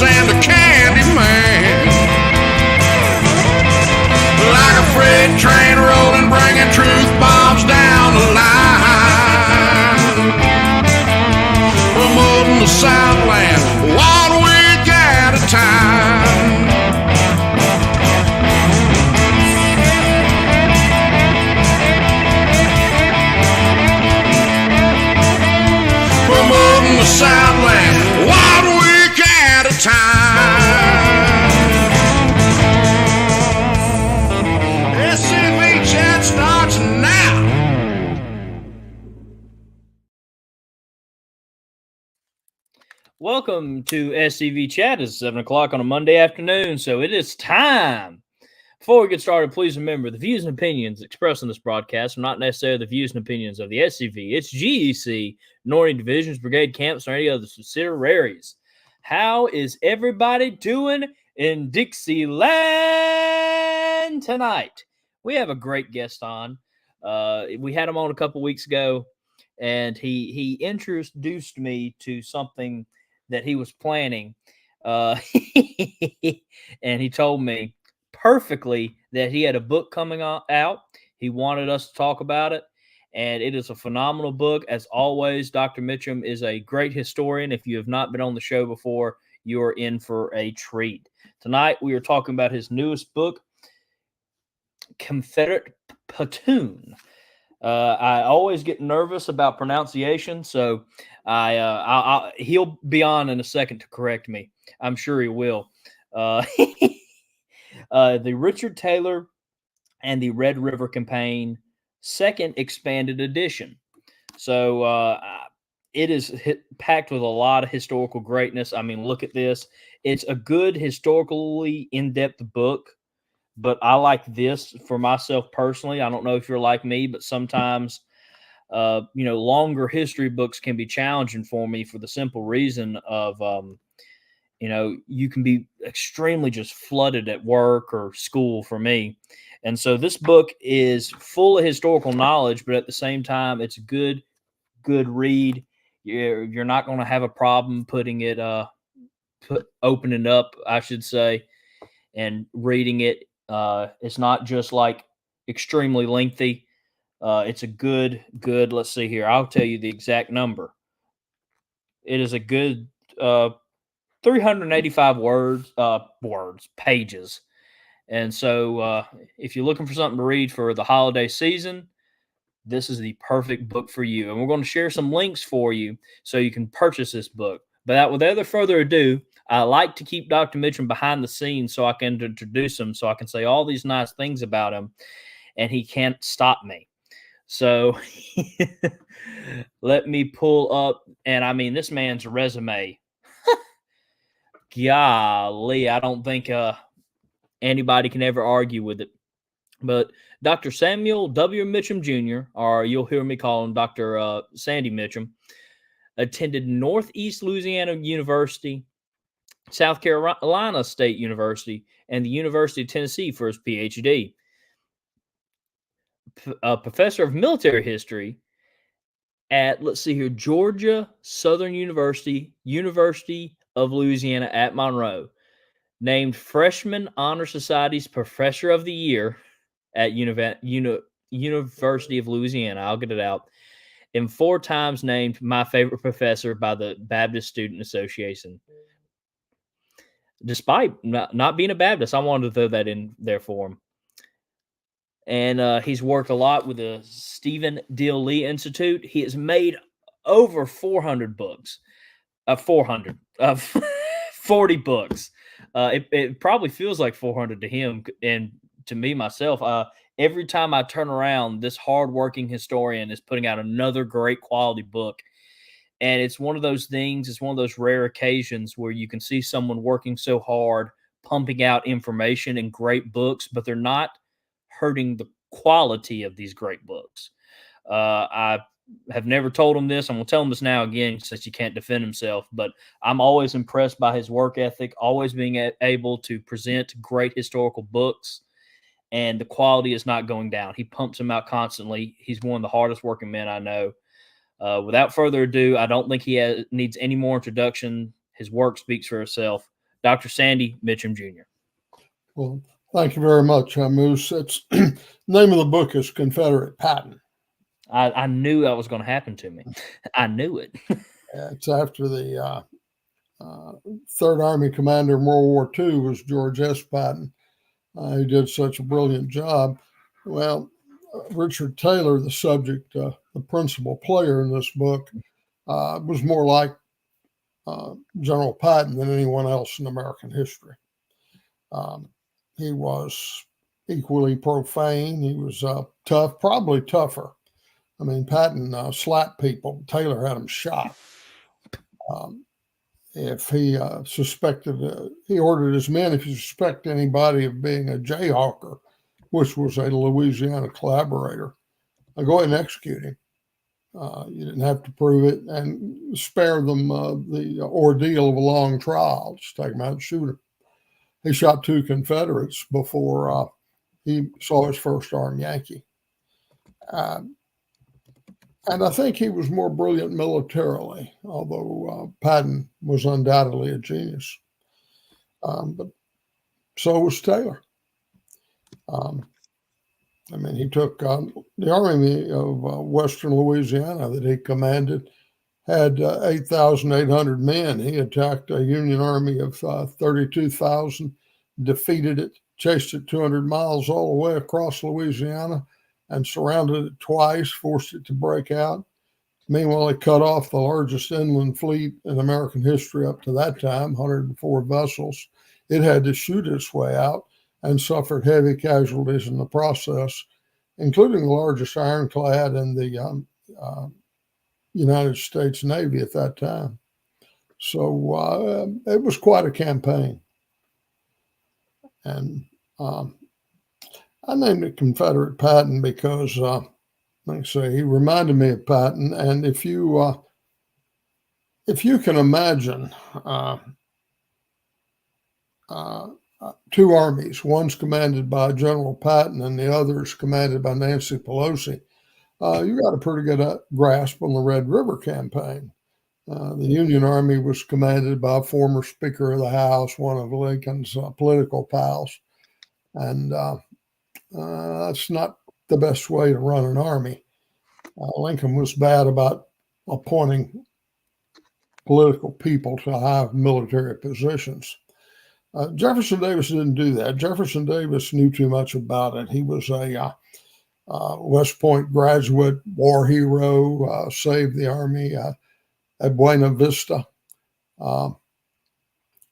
and a candy man. Like a freight train rolling, bringing truth bombs down the line. Promoting the Southland 1 week at a time. Promoting the Southland 1 week at a time. SCV chat starts now. Welcome to SCV chat. It's 7 o'clock on a Monday afternoon, so it is time. Before we get started, please remember the views and opinions expressed in this broadcast are not necessarily the views and opinions of the SCV, its GEC, nor any divisions, brigade, camps, or any other subsidiaries. How is everybody doing in Dixieland tonight? We have a great guest on. We had him on a couple weeks ago, and he introduced me to something that he was planning. And he told me perfectly that he had a book coming out. He wanted us to talk about it, and it is a phenomenal book. As always, Dr. Mitcham is a great historian. If you have not been on the show before, you are in for a treat. Tonight, we are talking about his newest book, Confederate Patton. I always get nervous about pronunciation, so he'll be on in a second to correct me. I'm sure he will. The Richard Taylor and the Red River Campaign, second expanded edition. So it is packed with a lot of historical greatness. I mean, look at this. It's a good historically in-depth book, but I like this for myself personally. I don't know if you're like me, but sometimes, longer history books can be challenging for me for the simple reason of, you can be extremely just flooded at work or school for me. And so this book is full of historical knowledge, but at the same time, it's a good read. You're not going to have a problem putting it, opening up, I should say, and reading it. It's not just like extremely lengthy. It's a good, let's see here. I'll tell you the exact number. It is a good 385 pages. And so if you're looking for something to read for the holiday season, this is the perfect book for you. And we're going to share some links for you so you can purchase this book. But without further ado, I like to keep Dr. Mitcham behind the scenes so I can introduce him, so I can say all these nice things about him, and he can't stop me. So let me pull up, and I mean, this man's resume. Golly, I don't think anybody can ever argue with it. But Dr. Samuel W. Mitcham Jr., or you'll hear me call him Dr. Sandy Mitcham, attended Northeast Louisiana University, South Carolina State University, and the University of Tennessee for his PhD. A professor of military history at, let's see here, Georgia Southern University, University of Louisiana at Monroe. Named Freshman Honor Society's Professor of the Year at University of Louisiana. I'll get it out. And 4 times named my favorite professor by the Baptist Student Association. Despite not being a Baptist, I wanted to throw that in there for him. And he's worked a lot with the Stephen Dill Lee Institute. He has made over 400 books. 40 books. It probably feels like 400 to him and to me myself. Every time I turn around, this hardworking historian is putting out another great quality book. And it's one of those things, it's one of those rare occasions where you can see someone working so hard, pumping out information and great books, but they're not hurting the quality of these great books. I have never told him this. I'm going to tell him this now again since he can't defend himself, but I'm always impressed by his work ethic, always being able to present great historical books, and the quality is not going down. He pumps them out constantly. He's one of the hardest working men I know. Without further ado, I don't think he needs any more introduction. His work speaks for itself. Dr. Sandy Mitcham Jr. Well, thank you very much, Moose. It's name of the book is Confederate Patton. I knew that was going to happen to me. I knew it. It's after the Third Army commander in World War II was George S. Patton. He did such a brilliant job. Well, Richard Taylor, the subject, the principal player in this book, was more like General Patton than anyone else in American history. He was equally profane. He was tough, probably tougher. I mean, Patton slapped people. Taylor had him shot. If he suspected, he ordered his men, if you suspect anybody of being a jayhawker, which was a Louisiana collaborator, go ahead and execute him. You didn't have to prove it and spare them the ordeal of a long trial. Just take him out and shoot him. He shot 2 Confederates before he saw his first armed Yankee. And I think he was more brilliant militarily, although Patton was undoubtedly a genius. But so was Taylor. I mean, he took the Army of Western Louisiana that he commanded had 8,800 men. He attacked a Union Army of 32,000, defeated it, chased it 200 miles all the way across Louisiana, and surrounded it twice, forced it to break out. Meanwhile, he cut off the largest inland fleet in American history up to that time, 104 vessels. It had to shoot its way out and suffered heavy casualties in the process, including the largest ironclad in the United States Navy at that time. So it was quite a campaign. And I named it Confederate Patton because, like I say, he reminded me of Patton. And if you can imagine 2 armies, one's commanded by General Patton and the other's commanded by Nancy Pelosi, you got a pretty good grasp on the Red River campaign. The Union Army was commanded by a former Speaker of the House, one of Lincoln's political pals. And that's not the best way to run an army. Lincoln was bad about appointing political people to high military positions. Jefferson Davis didn't do that. Jefferson Davis knew too much about it. He was a West Point graduate, war hero, saved the Army at Buena Vista,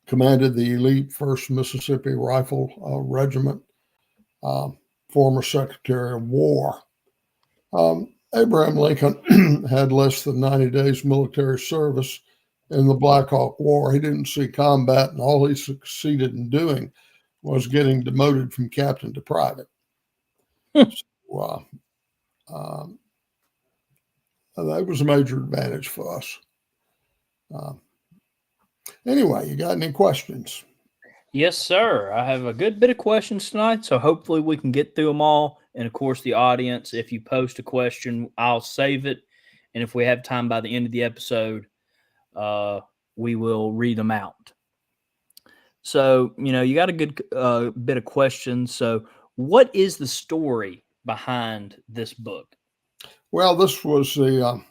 commanded the elite 1st Mississippi Rifle Regiment, former Secretary of War. Abraham Lincoln had less than 90 days military service in the Black Hawk War. He didn't see combat, and all he succeeded in doing was getting demoted from captain to private. So, that was a major advantage for us. Anyway, you got any questions? Yes, sir. I have a good bit of questions tonight, so hopefully we can get through them all. And of course, the audience, if you post a question, I'll save it. And if we have time by the end of the episode, we will read them out. So, you got a good bit of questions. So what is the story behind this book? Well, this was the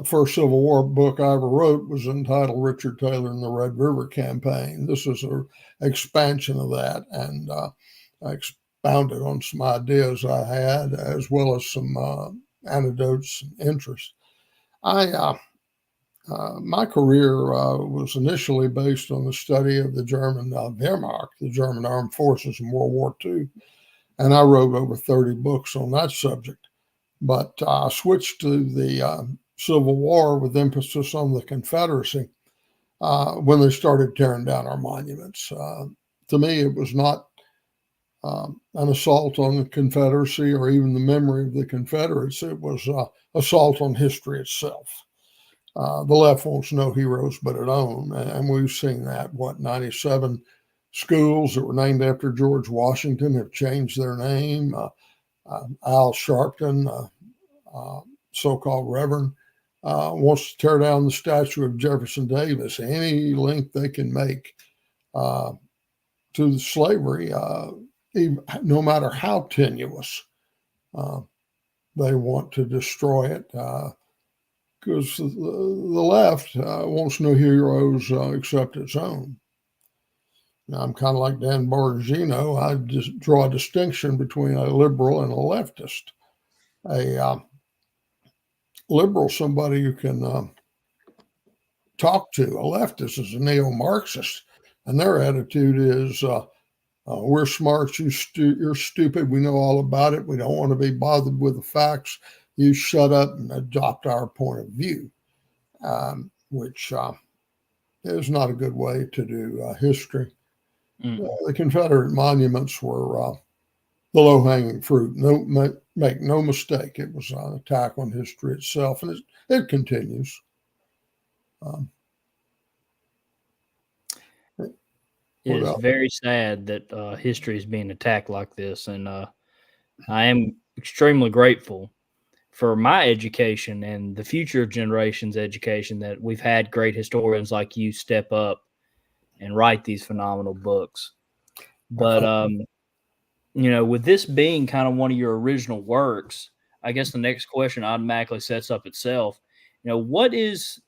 first Civil War book I ever wrote, was entitled Richard Taylor and the Red River Campaign. This is an expansion of that, and I expounded on some ideas I had, as well as some anecdotes and interests. My career was initially based on the study of the German Wehrmacht, the German armed forces in World War II, and I wrote over 30 books on that subject. But I switched to the Civil War with emphasis on the Confederacy when they started tearing down our monuments. To me, it was not an assault on the Confederacy or even the memory of the Confederates. It was an assault on history itself. The left wants no heroes but its own, and we've seen that. 97 schools that were named after George Washington have changed their name. Al Sharpton, so-called Reverend, wants to tear down the statue of Jefferson Davis any link they can make to the slavery, no matter how tenuous. They want to destroy it because the left wants no heroes except its own. Now, I'm kind of like Dan Bongino. I just draw a distinction between a liberal and a leftist. A liberal, somebody you can talk to. A leftist is a neo-Marxist, and their attitude is, we're smart, you're stupid, we know all about it, we don't want to be bothered with the facts, you shut up and adopt our point of view, which is not a good way to do history. The Confederate monuments were the low-hanging fruit. Make no mistake, it was an attack on history itself, and it continues. It is very sad that history is being attacked like this, and I am extremely grateful for my education and the future generation's education that we've had great historians like you step up and write these phenomenal books. But with this being kind of one of your original works, I guess the next question automatically sets up itself. What is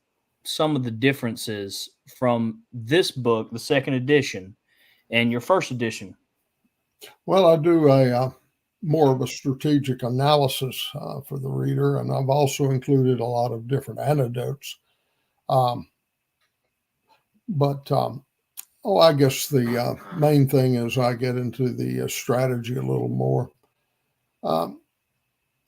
some of the differences from this book, the second edition, and your first edition? Well, I do a more of a strategic analysis for the reader, and I've also included a lot of different anecdotes. I guess the main thing is I get into the strategy a little more.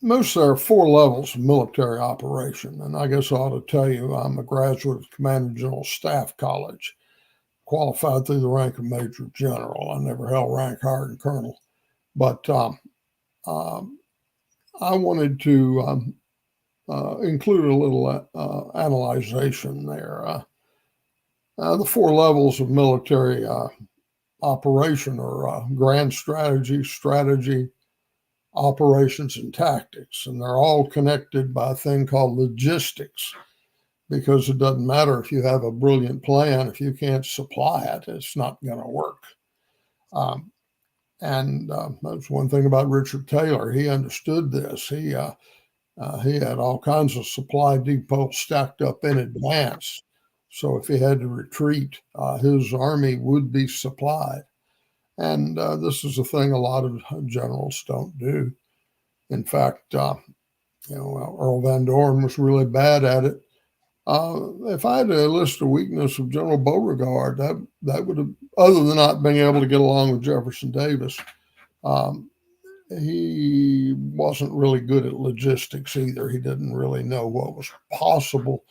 Most there are 4 levels of military operation, and I guess I ought to tell you I'm a graduate of Command General Staff College, qualified through the rank of Major General. I never held rank higher than Colonel, but I wanted to include a little analyzation there. The 4 levels of military operation are grand strategy, operations, and tactics. And they're all connected by a thing called logistics, because it doesn't matter if you have a brilliant plan. If you can't supply it, it's not going to work. That's one thing about Richard Taylor. He understood this. He had all kinds of supply depots stacked up in advance. So if he had to retreat, his army would be supplied. And this is a thing a lot of generals don't do. In fact, Earl Van Dorn was really bad at it. If I had to list a weakness of General Beauregard, that would have, other than not being able to get along with Jefferson Davis, he wasn't really good at logistics either. He didn't really know what was possible.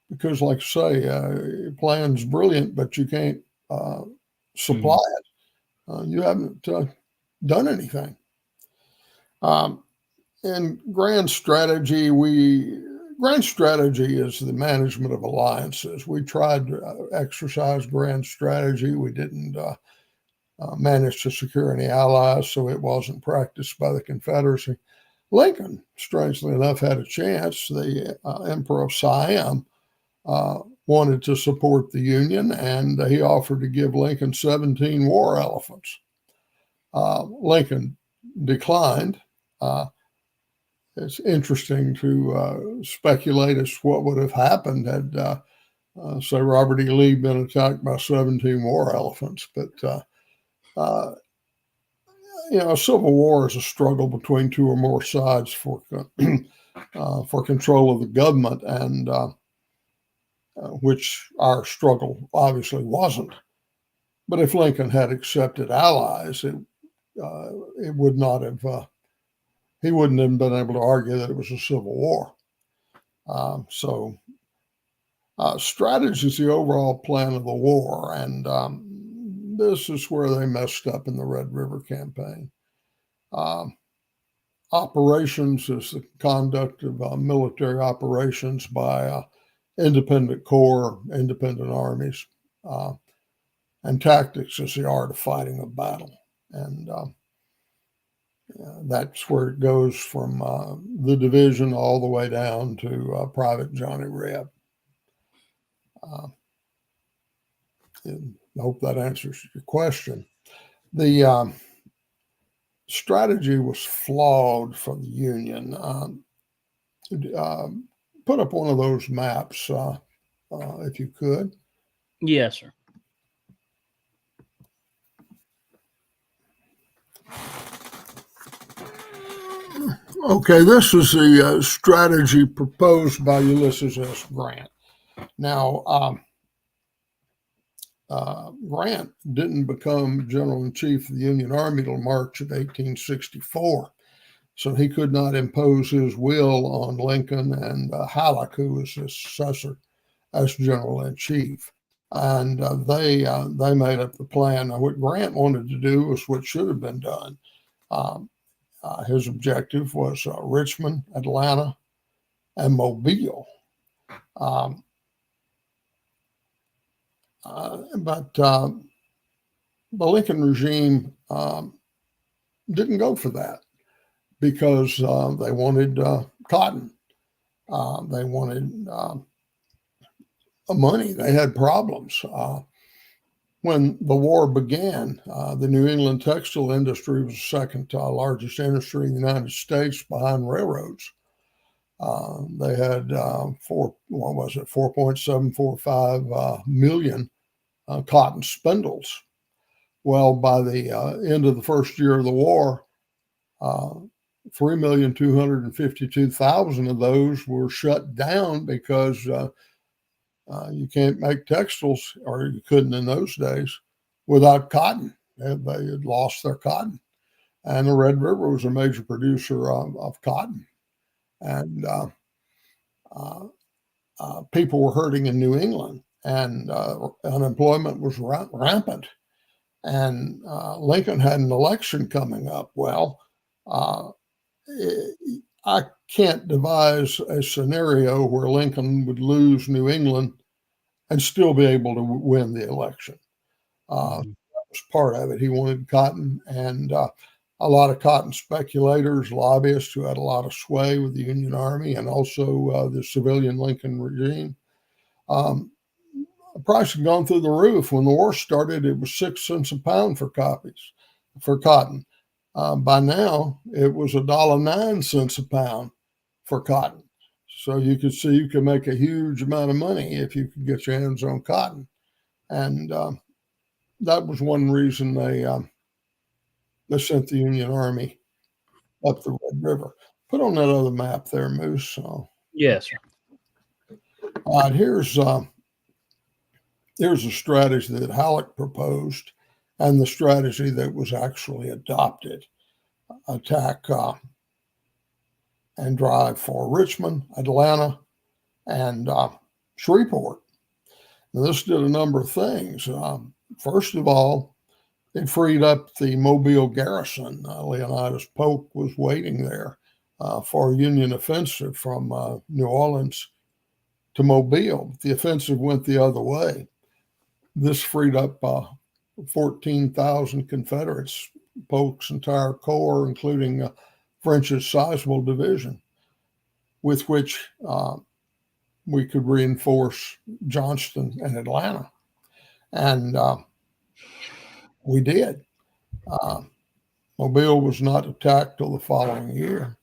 Because, like I say, your plan's brilliant, but you can't supply it. You haven't done anything. In grand strategy is the management of alliances. We tried to exercise grand strategy. We didn't manage to secure any allies, so it wasn't practiced by the Confederacy. Lincoln, strangely enough, had a chance. The Emperor of Siam wanted to support the Union, and he offered to give Lincoln 17 war elephants. Lincoln declined. It's interesting to speculate as to what would have happened had, say, Robert E. Lee been attacked by 17 war elephants. But, a civil war is a struggle between 2 or more sides for control of the government, and which our struggle obviously wasn't. But if Lincoln had accepted allies, it would not have. He wouldn't have been able to argue that it was a civil war. Strategy is the overall plan of the war, and this is where they messed up in the Red River campaign. Operations is the conduct of military operations by independent corps, independent armies, and tactics is the art of fighting a battle. And That's where it goes from the division all the way down to Private Johnny Reb. I hope that answers your question. The strategy was flawed for the Union. Put up one of those maps if you could. Yes, sir. Okay, this is the strategy proposed by Ulysses S. Grant. Now, Grant didn't become General-in-Chief of the Union Army till March of 1864, so he could not impose his will on Lincoln and Halleck, who was his successor as General-in-Chief. And they made up the plan. Now, what Grant wanted to do was what should have been done. His objective was Richmond, Atlanta, and Mobile. But the Lincoln regime didn't go for that because they wanted cotton. They wanted money. They had problems. When the war began, the New England textile industry was the second largest industry in the United States behind railroads. They had 4.745 million cotton spindles. Well, by the end of the first year of the war, 3,252,000 of those were shut down because you can't make textiles, or you couldn't in those days, without cotton. They had lost their cotton. And the Red River was a major producer of cotton. And people were hurting in New England, and unemployment was rampant. And Lincoln had an election coming up. Well, I can't devise a scenario where Lincoln would lose New England and still be able to win the election. That was part of it. He wanted cotton, and a lot of cotton speculators, lobbyists who had a lot of sway with the Union Army and also the civilian Lincoln regime. The price had gone through the roof. When the war started, it was 6 cents a pound for cotton. By now, it was $1.09 a pound for cotton. So you could see you could make a huge amount of money if you could get your hands on cotton. And that was one reason they sent the Union Army up the Red River. Put on that other map there, Moose. Yes, sir. All right, here's a strategy that Halleck proposed and the strategy that was actually adopted. Attack and drive for Richmond, Atlanta, and Shreveport. Now, this did a number of things. First of all, it freed up the Mobile garrison. Leonidas Polk was waiting there for a Union offensive from New Orleans to Mobile. The offensive went the other way. This freed up 14,000 Confederates, Polk's entire corps, including French's sizable division, with which we could reinforce Johnston and Atlanta. And we did. Mobile was not attacked till the following year.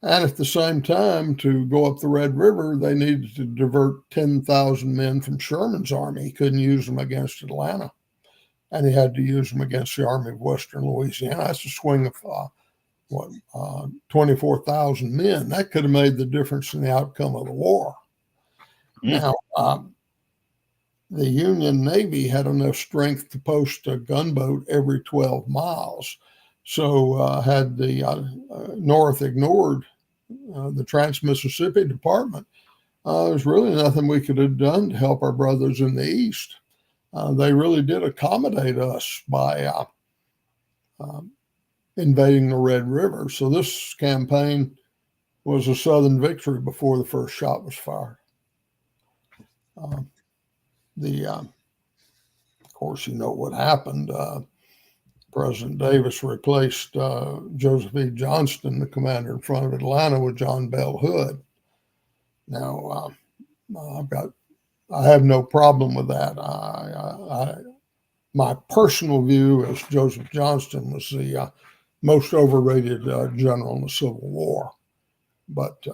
And at the same time, to go up the Red River, they needed to divert 10,000 men from Sherman's army. He couldn't use them against Atlanta, and he had to use them against the Army of Western Louisiana. That's a swing of 24,000 men. That could have made the difference in the outcome of the war. Now, the Union Navy had enough strength to post a gunboat every 12 miles. So had the North ignored the Trans-Mississippi Department, there's really nothing we could have done to help our brothers in the East. They really did accommodate us by invading the Red River. So this campaign was a Southern victory before the first shot was fired. Of course, you know what happened. President Davis replaced Joseph E. Johnston, the commander in front of Atlanta, with John Bell Hood. Now, I have no problem with that. My personal view is Joseph Johnston was the most overrated general in the Civil War. But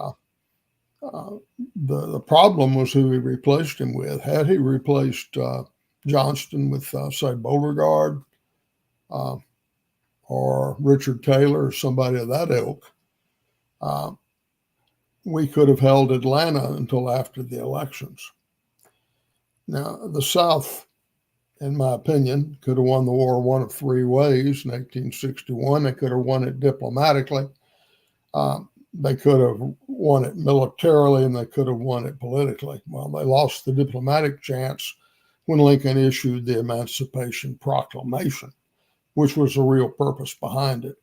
the problem was who he replaced him with. Had he replaced Johnston with, say, Beauregard or Richard Taylor or somebody of that ilk, we could have held Atlanta until after the elections. Now, the South, in my opinion, could have won the war one of three ways. In 1861, they could have won it diplomatically. They could have won it militarily, and they could have won it politically. Well, they lost the diplomatic chance when Lincoln issued the Emancipation Proclamation, which was the real purpose behind it.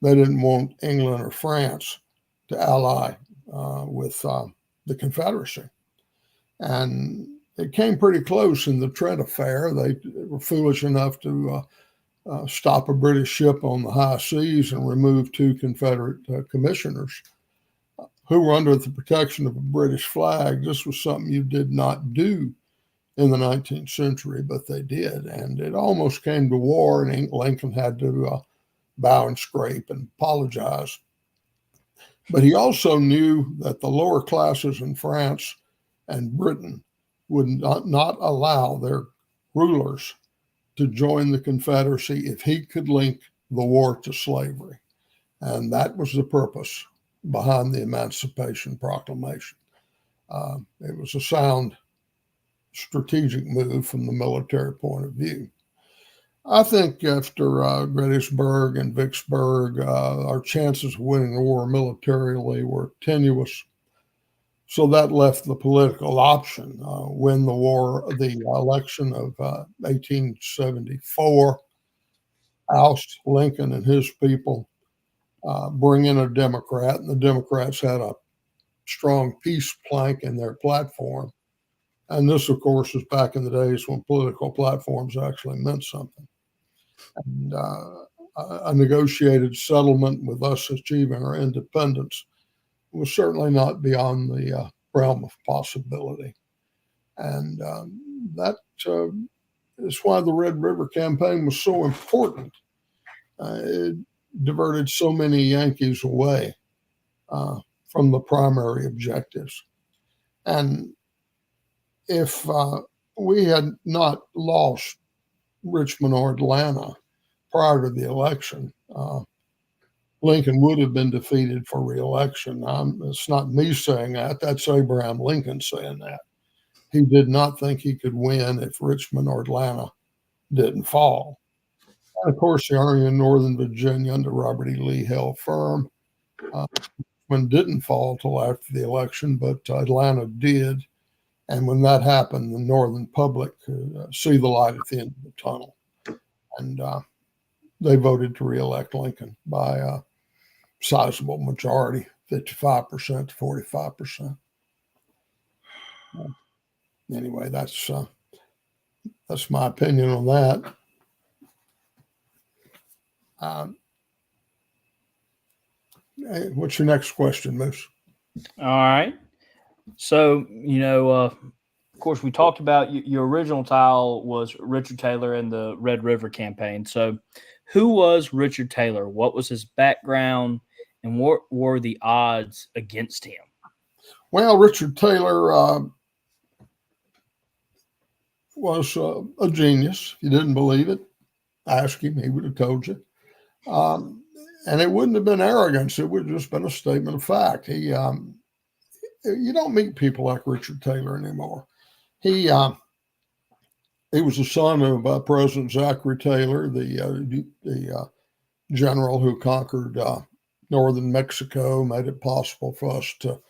They didn't want England or France to ally with the Confederacy. And it came pretty close in the Trent affair. They were foolish enough to stop a British ship on the high seas and remove two Confederate commissioners who were under the protection of a British flag. This was something you did not do in the 19th century, but they did. And it almost came to war, and Lincoln had to bow and scrape and apologize. But he also knew that the lower classes in France and Britain would not allow their rulers to join the Confederacy if he could link the war to slavery. And that was the purpose behind the Emancipation Proclamation. It was a sound strategic move from the military point of view. I think after Gettysburg and Vicksburg, our chances of winning the war militarily were tenuous. So that left the political option: win the war, the election of 1874, oust Lincoln and his people, bring in a Democrat, and the Democrats had a strong peace plank in their platform. And this, of course, was back in the days when political platforms actually meant something. And a negotiated settlement with us achieving our independence was certainly not beyond the realm of possibility. And that is why the Red River Campaign was so important. It diverted so many Yankees away from the primary objectives. And if we had not lost Richmond or Atlanta prior to the election, Lincoln would have been defeated for re-election. It's not me saying that. That's Abraham Lincoln saying that. He did not think he could win if Richmond or Atlanta didn't fall. And of course, the Army in Northern Virginia under Robert E. Lee held firm. Richmond didn't fall till after the election, but Atlanta did. And when that happened, the Northern public could see the light at the end of the tunnel. And they voted to re-elect Lincoln by a sizable majority, 55% to 45%. Anyway, that's my opinion on that. What's your next question, Moose? All right. So, of course, we talked about your original title was Richard Taylor in the Red River Campaign. So, who was Richard Taylor? What was his background, and what were the odds against him? Well, Richard Taylor was a genius. If you didn't believe it, ask him. He would have told you. And it wouldn't have been arrogance. It would have just been a statement of fact. You don't meet people like Richard Taylor anymore. He was the son of President Zachary Taylor, the general who conquered northern Mexico, made it possible for us to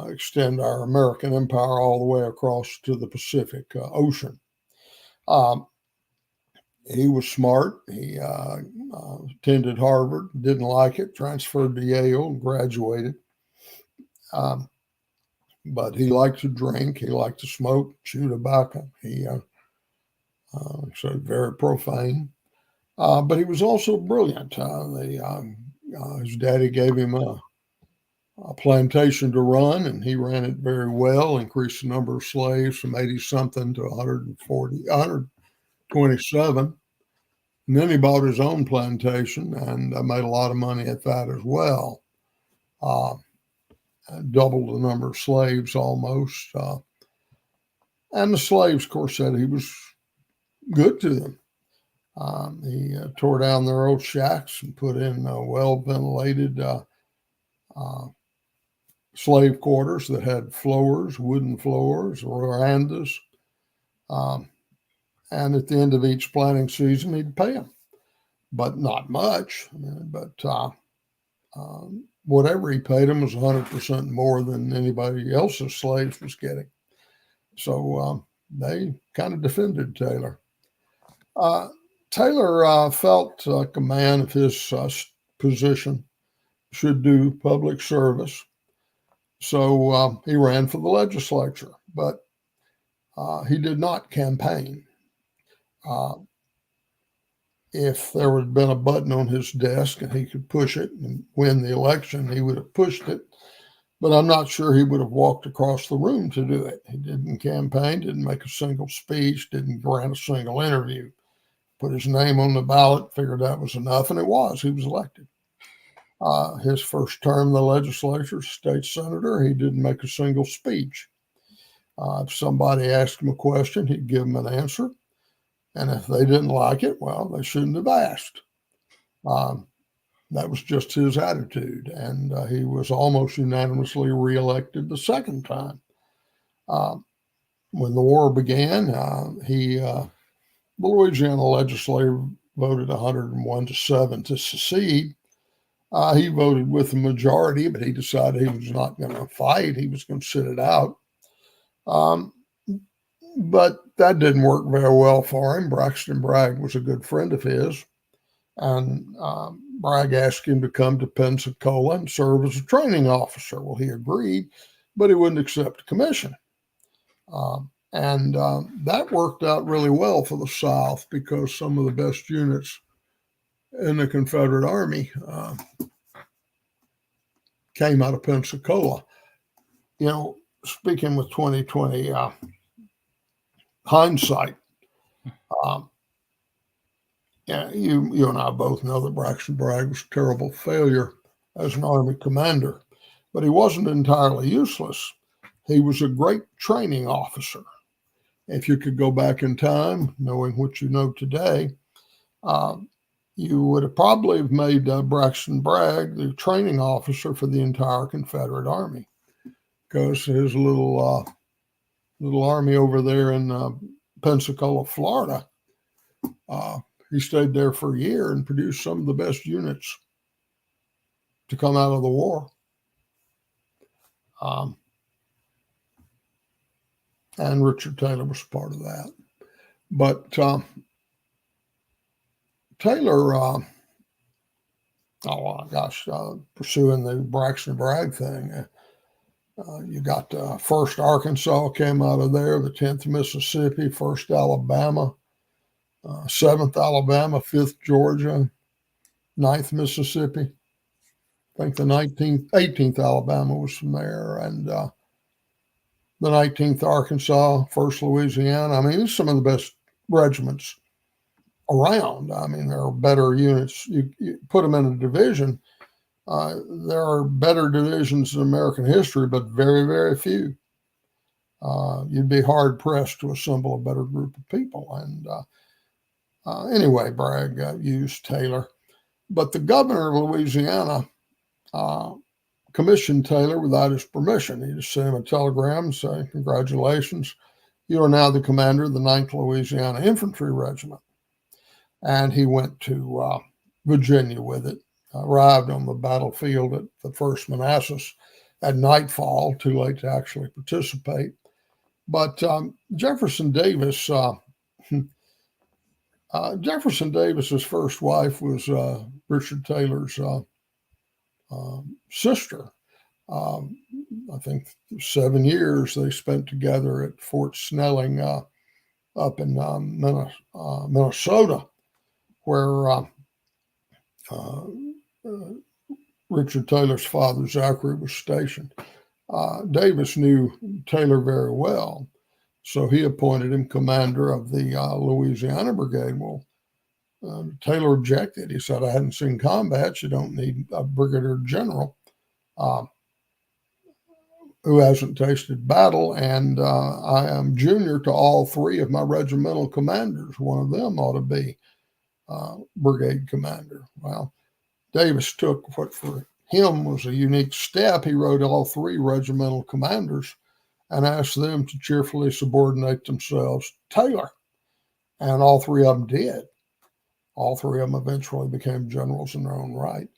extend our American empire all the way across to the Pacific Ocean. He was smart. He attended Harvard, didn't like it, transferred to Yale, and graduated. But he liked to drink. He liked to smoke, chew tobacco. He so very profane. But he was also brilliant. His daddy gave him a plantation to run, and he ran it very well, increased the number of slaves from 80 something to 140, 127. And then he bought his own plantation and made a lot of money at that as well. Doubled the number of slaves almost. And the slaves, of course, said he was good to them. He tore down their old shacks and put in well-ventilated slave quarters that had floors, wooden floors, verandas. And at the end of each planting season, he'd pay them, but not much. Whatever he paid them was 100% more than anybody else's slaves was getting. So they kind of defended Taylor. Taylor felt like a man of his position should do public service. So he ran for the legislature, but he did not campaign. If there had been a button on his desk and he could push it and win the election, he would have pushed it. But I'm not sure he would have walked across the room to do it. He didn't campaign, didn't make a single speech, didn't grant a single interview. Put his name on the ballot, figured that was enough, and it was. He was elected. His first term in the legislature, state senator, he didn't make a single speech. If somebody asked him a question, he'd give them an answer. And if they didn't like it, well, they shouldn't have asked. That was just his attitude. And he was almost unanimously reelected the second time. When the war began, the Louisiana legislature voted 101-7 to secede. He voted with the majority, but he decided he was not going to fight. He was going to sit it out. But that didn't work very well for him. Braxton Bragg was a good friend of his. And Bragg asked him to come to Pensacola and serve as a training officer. Well, he agreed, but he wouldn't accept a commission. That worked out really well for the South because some of the best units in the Confederate Army came out of Pensacola. You know, speaking with 2020 hindsight, you and I both know that Braxton Bragg was a terrible failure as an Army commander, but he wasn't entirely useless. He was a great training officer. If you could go back in time, knowing what you know today, you would have probably made Braxton Bragg the training officer for the entire Confederate Army, because his little army over there in Pensacola, Florida, he stayed there for a year and produced some of the best units to come out of the war. And Richard Taylor was part of that. But Taylor, pursuing the Braxton Bragg thing, you got 1st Arkansas came out of there, the 10th Mississippi, 1st Alabama, 7th Alabama, 5th Georgia, 9th Mississippi. I think the 18th Alabama was from there, and the 19th Arkansas, 1st Louisiana. I mean, it's some of the best regiments around. I mean, there are better units. You put them in a division. There are better divisions in American history, but very, very few. You'd be hard pressed to assemble a better group of people. And anyway, Bragg used Taylor, but the governor of Louisiana commissioned Taylor without his permission. He just sent him a telegram saying, "Congratulations, you are now the commander of the 9th Louisiana Infantry Regiment." And he went to Virginia with it. Arrived on the battlefield at the 1st Manassas at nightfall, too late to actually participate. But Jefferson Davis's first wife was Richard Taylor's sister. I think 7 years they spent together at Fort Snelling up in Minnesota, where Richard Taylor's father, Zachary, was stationed. Davis knew Taylor very well, so he appointed him commander of the Louisiana Brigade. Well, Taylor objected. He said, I hadn't seen combat. You don't need a brigadier general who hasn't tasted battle, and I am junior to all three of my regimental commanders. One of them ought to be brigade commander. Well, Davis took what for him was a unique step. He wrote all three regimental commanders and asked them to cheerfully subordinate themselves to Taylor. And all three of them did. All three of them eventually became generals in their own right.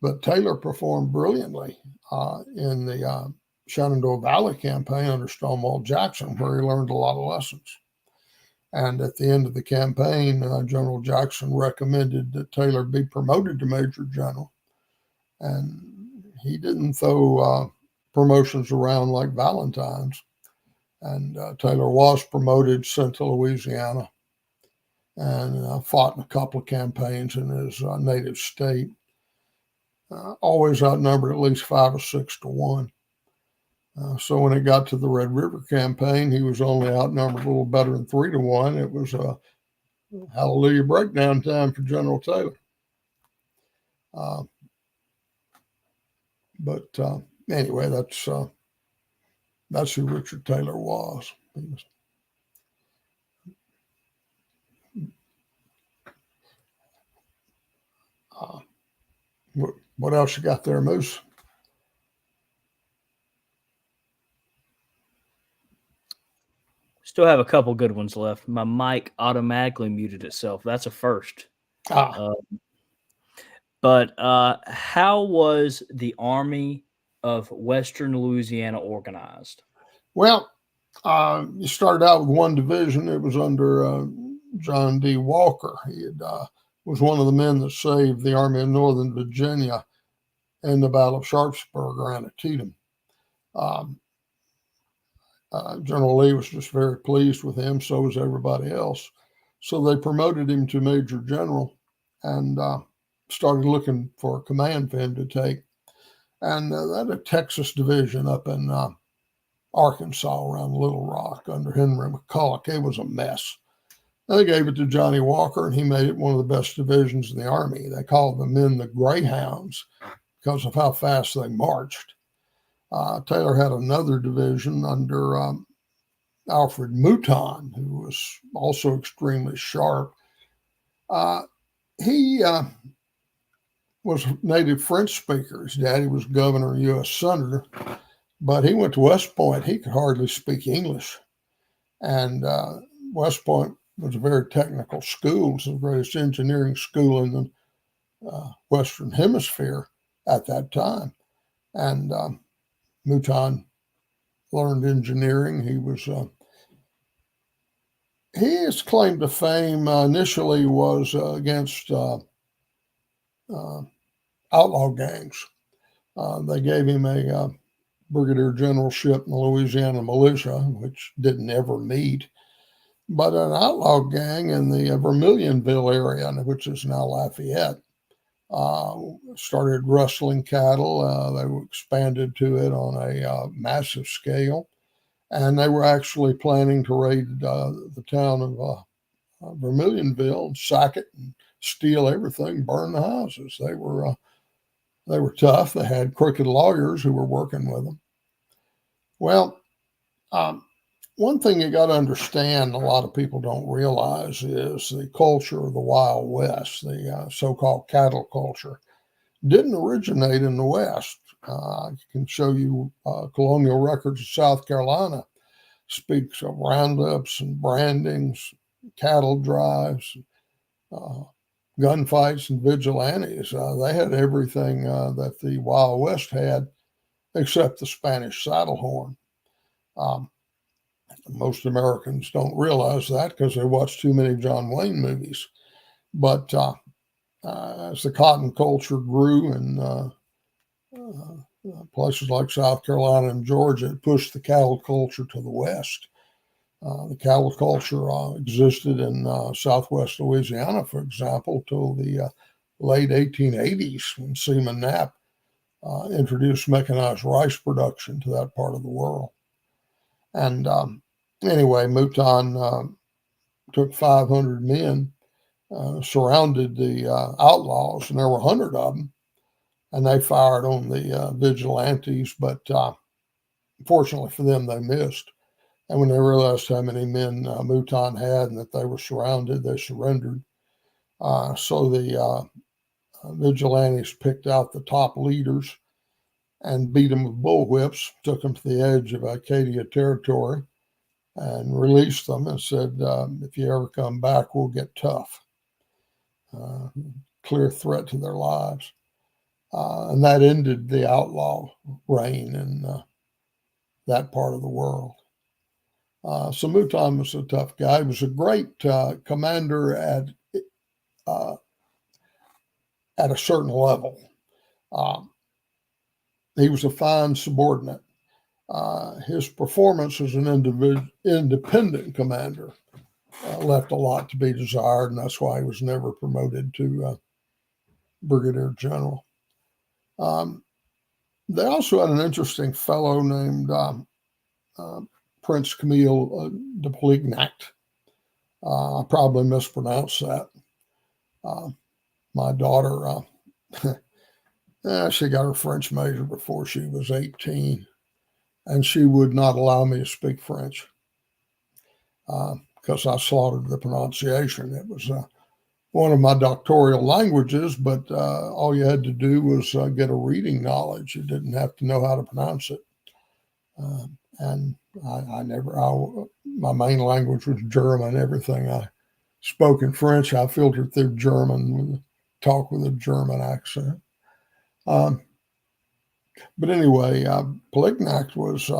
But Taylor performed brilliantly in the Shenandoah Valley campaign under Stonewall Jackson, where he learned a lot of lessons. And at the end of the campaign, General Jackson recommended that Taylor be promoted to Major General. And he didn't throw promotions around like Valentine's. And Taylor was promoted, sent to Louisiana, and fought in a couple of campaigns in his native state. Always outnumbered at least 5 or 6 to 1. So when it got to the Red River campaign, he was only outnumbered a little better than 3 to 1. It was a hallelujah breakdown time for General Taylor. But anyway, that's who Richard Taylor was. What else you got there, Moose? Still have a couple good ones left. My mic automatically muted itself. That's a first. But how was the Army of Western Louisiana organized? Well, you started out with one division. It was under John D. Walker. He was one of the men that saved the Army of Northern Virginia in the Battle of Sharpsburg or Antietam. General Lee was just very pleased with him. So was everybody else. So they promoted him to Major General and started looking for a command for him to take. And they had a Texas division up in Arkansas around Little Rock under Henry McCulloch. It was a mess. And they gave it to Johnny Walker, and he made it one of the best divisions in the Army. They called the men the Greyhounds because of how fast they marched. Taylor had another division under Alfred Mouton, who was also extremely sharp. He was a native French speaker. His daddy was governor and U.S. senator, but he went to West Point. He could hardly speak English. And West Point was a very technical school. It's the greatest engineering school in the Western Hemisphere at that time. And Mouton learned engineering. His claim to fame initially was against outlaw gangs. They gave him a brigadier generalship in the Louisiana militia, which didn't ever meet. But an outlaw gang in the Vermilionville area, which is now Lafayette, started rustling cattle. They expanded to it on a massive scale. And they were actually planning to raid the town of Vermilionville and sack it and steal everything, burn the houses. They were tough. They had crooked lawyers who were working with them. Well, one thing you got to understand, a lot of people don't realize, is the culture of the Wild West, the so-called cattle culture, didn't originate in the West. I can show you colonial records of South Carolina speaks of roundups and brandings, cattle drives, gunfights and vigilantes. They had everything that the Wild West had, except the Spanish saddle horn. Most Americans don't realize that because they watch too many John Wayne movies. But as the cotton culture grew in places like South Carolina and Georgia, it pushed the cattle culture to the west. The cattle culture existed in southwest Louisiana, for example, till the late 1880s when Seaman Knapp introduced mechanized rice production to that part of the world. And anyway, Mouton took 500 men, surrounded the outlaws, and there were 100 of them, and they fired on the vigilantes, but fortunately for them, they missed. And when they realized how many men Mouton had and that they were surrounded, they surrendered. So the vigilantes picked out the top leaders and beat them with bullwhips, took them to the edge of Acadia territory, and released them and said, if you ever come back, we'll get tough. Clear threat to their lives. And that ended the outlaw reign in that part of the world. So Mouton was a tough guy. He was a great commander at a certain level. He was a fine subordinate. His performance as an independent commander left a lot to be desired, and that's why he was never promoted to brigadier general. They also had an interesting fellow named Prince Camille de Polignac. I probably mispronounced that. My daughter, she got her French major before she was 18, and she would not allow me to speak French because I slaughtered the pronunciation. It was one of my doctoral languages, but all you had to do was get a reading knowledge. You didn't have to know how to pronounce it. And my main language was German. Everything I spoke in French, I filtered through German, talk with a German accent. But anyway, Polignac was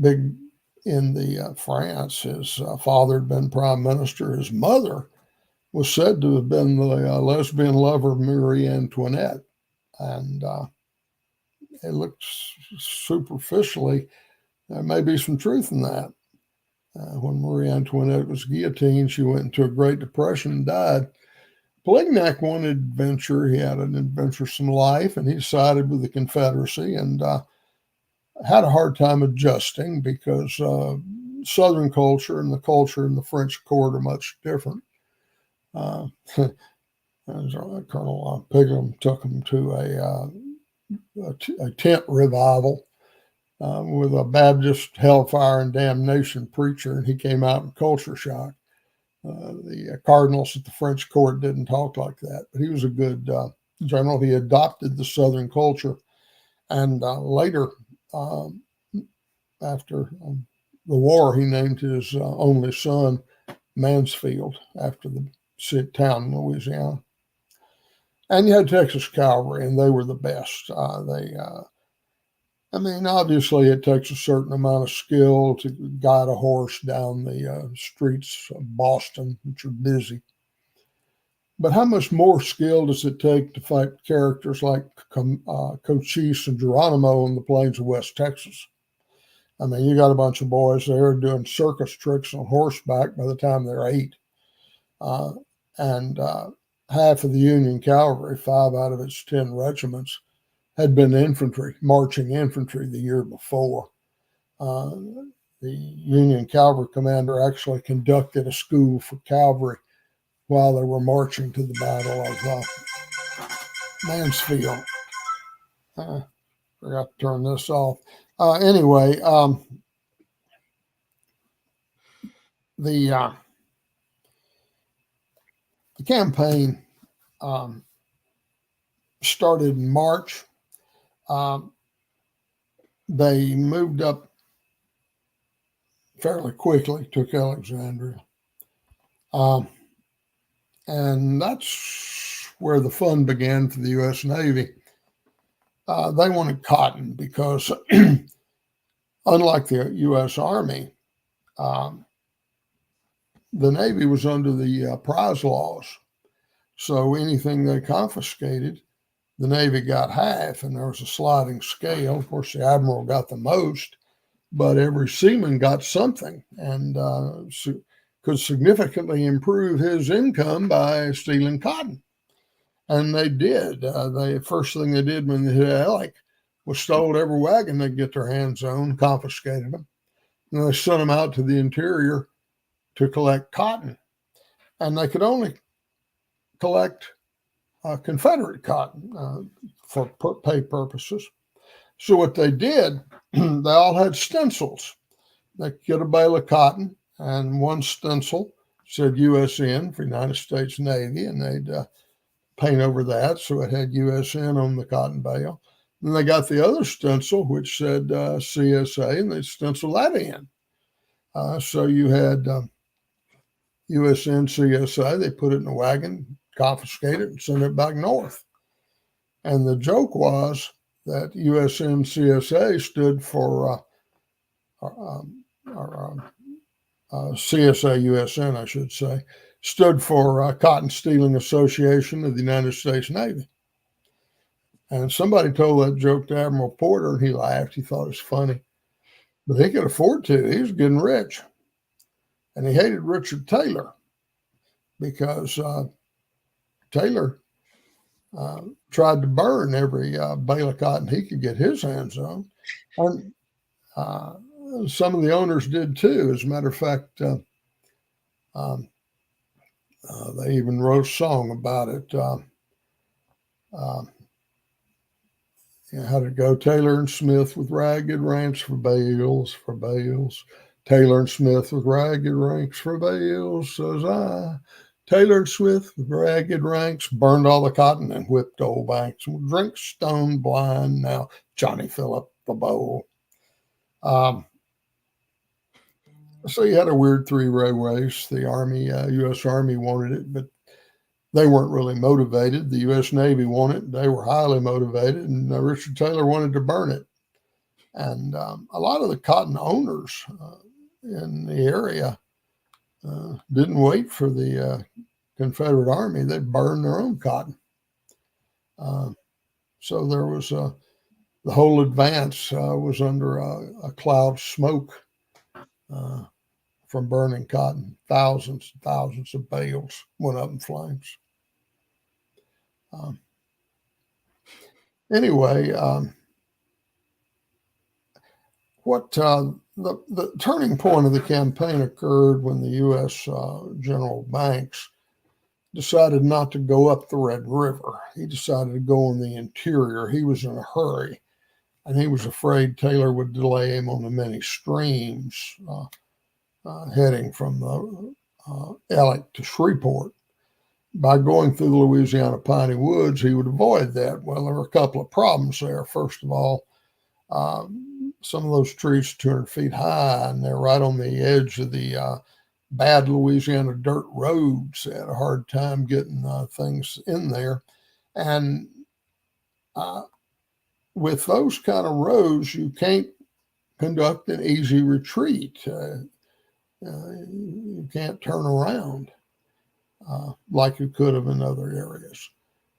big in the France. His father had been prime minister. His mother was said to have been the lesbian lover of Marie Antoinette. And it looks superficially, there may be some truth in that. When Marie Antoinette was guillotined, she went into a Great Depression and died. Polignac wanted adventure. He had an adventuresome life, and he sided with the Confederacy and had a hard time adjusting because Southern culture and the culture in the French court are much different. Colonel Pigram took him to a tent revival with a Baptist hellfire and damnation preacher, and he came out in culture shock. The cardinals at the French court didn't talk like that, but he was a good general. He adopted the Southern culture, and later, after the war, he named his only son Mansfield after the town in Louisiana. And you had Texas Cavalry, and they were the best. Obviously, it takes a certain amount of skill to guide a horse down the streets of Boston, which are busy. But how much more skill does it take to fight characters like Cochise and Geronimo in the plains of West Texas? You got a bunch of boys there doing circus tricks on horseback by the time they're 8. And half of the Union cavalry, 5 out of its 10 regiments, had been marching infantry the year before. The Union cavalry commander actually conducted a school for cavalry while they were marching to the Battle of Mansfield. Forgot to turn this off. Anyway, the campaign started in March. They moved up fairly quickly, took Alexandria. And that's where the fun began for the U.S. Navy. They wanted cotton because, unlike the U.S. Army, the Navy was under the prize laws. So anything they confiscated, the Navy got half, and there was a sliding scale. Of course, the Admiral got the most, but every seaman got something and could significantly improve his income by stealing cotton. And they did. The first thing they did when they hit Alec was stole every wagon they'd get their hands on, confiscated them, and they sent them out to the interior to collect cotton. And they could only collect Confederate cotton for pay purposes. So what they did, they all had stencils. They could get a bale of cotton, and one stencil said USN for United States Navy, and they'd paint over that so it had USN on the cotton bale. Then they got the other stencil, which said CSA, and they stenciled that in. So you had USN CSA. They put it in a wagon, confiscate it, and send it back north. And the joke was that USN CSA stood for CSA USN, I should say, stood for Cotton Stealing Association of the United States Navy. And somebody told that joke to Admiral Porter, and he laughed. He thought it was funny. But he could afford to. He was getting rich. And he hated Richard Taylor because Taylor tried to burn every bale of cotton he could get his hands on. And some of the owners did too. As a matter of fact, they even wrote a song about it. How did it go? Taylor and Smith with ragged ranks for bales, for bales. Taylor and Smith with ragged ranks for bales, says I. Taylor and Smith with ragged ranks burned all the cotton and whipped old Banks. And drink stone blind now, Johnny fill up the bowl. So you had a weird three-way race. The Army, U.S. Army wanted it, but they weren't really motivated. The U.S. Navy wanted it. They were highly motivated, and Richard Taylor wanted to burn it. And a lot of the cotton owners in the area didn't wait for the Confederate Army. They burned their own cotton. So there was the whole advance was under a cloud of smoke from burning cotton. Thousands and thousands of bales went up in flames. Anyway, the turning point of the campaign occurred when the U.S. General Banks decided not to go up the Red River. He decided to go in the interior. He was in a hurry, and he was afraid Taylor would delay him on the many streams heading from Alec to Shreveport. By going through the Louisiana piney woods, he would avoid that. Well, there were a couple of problems there. First of all, some of those trees are 200 feet high, and they're right on the edge of the bad Louisiana dirt roads. They had a hard time getting things in there. And with those kind of roads, you can't conduct an easy retreat. You can't turn around like you could have in other areas.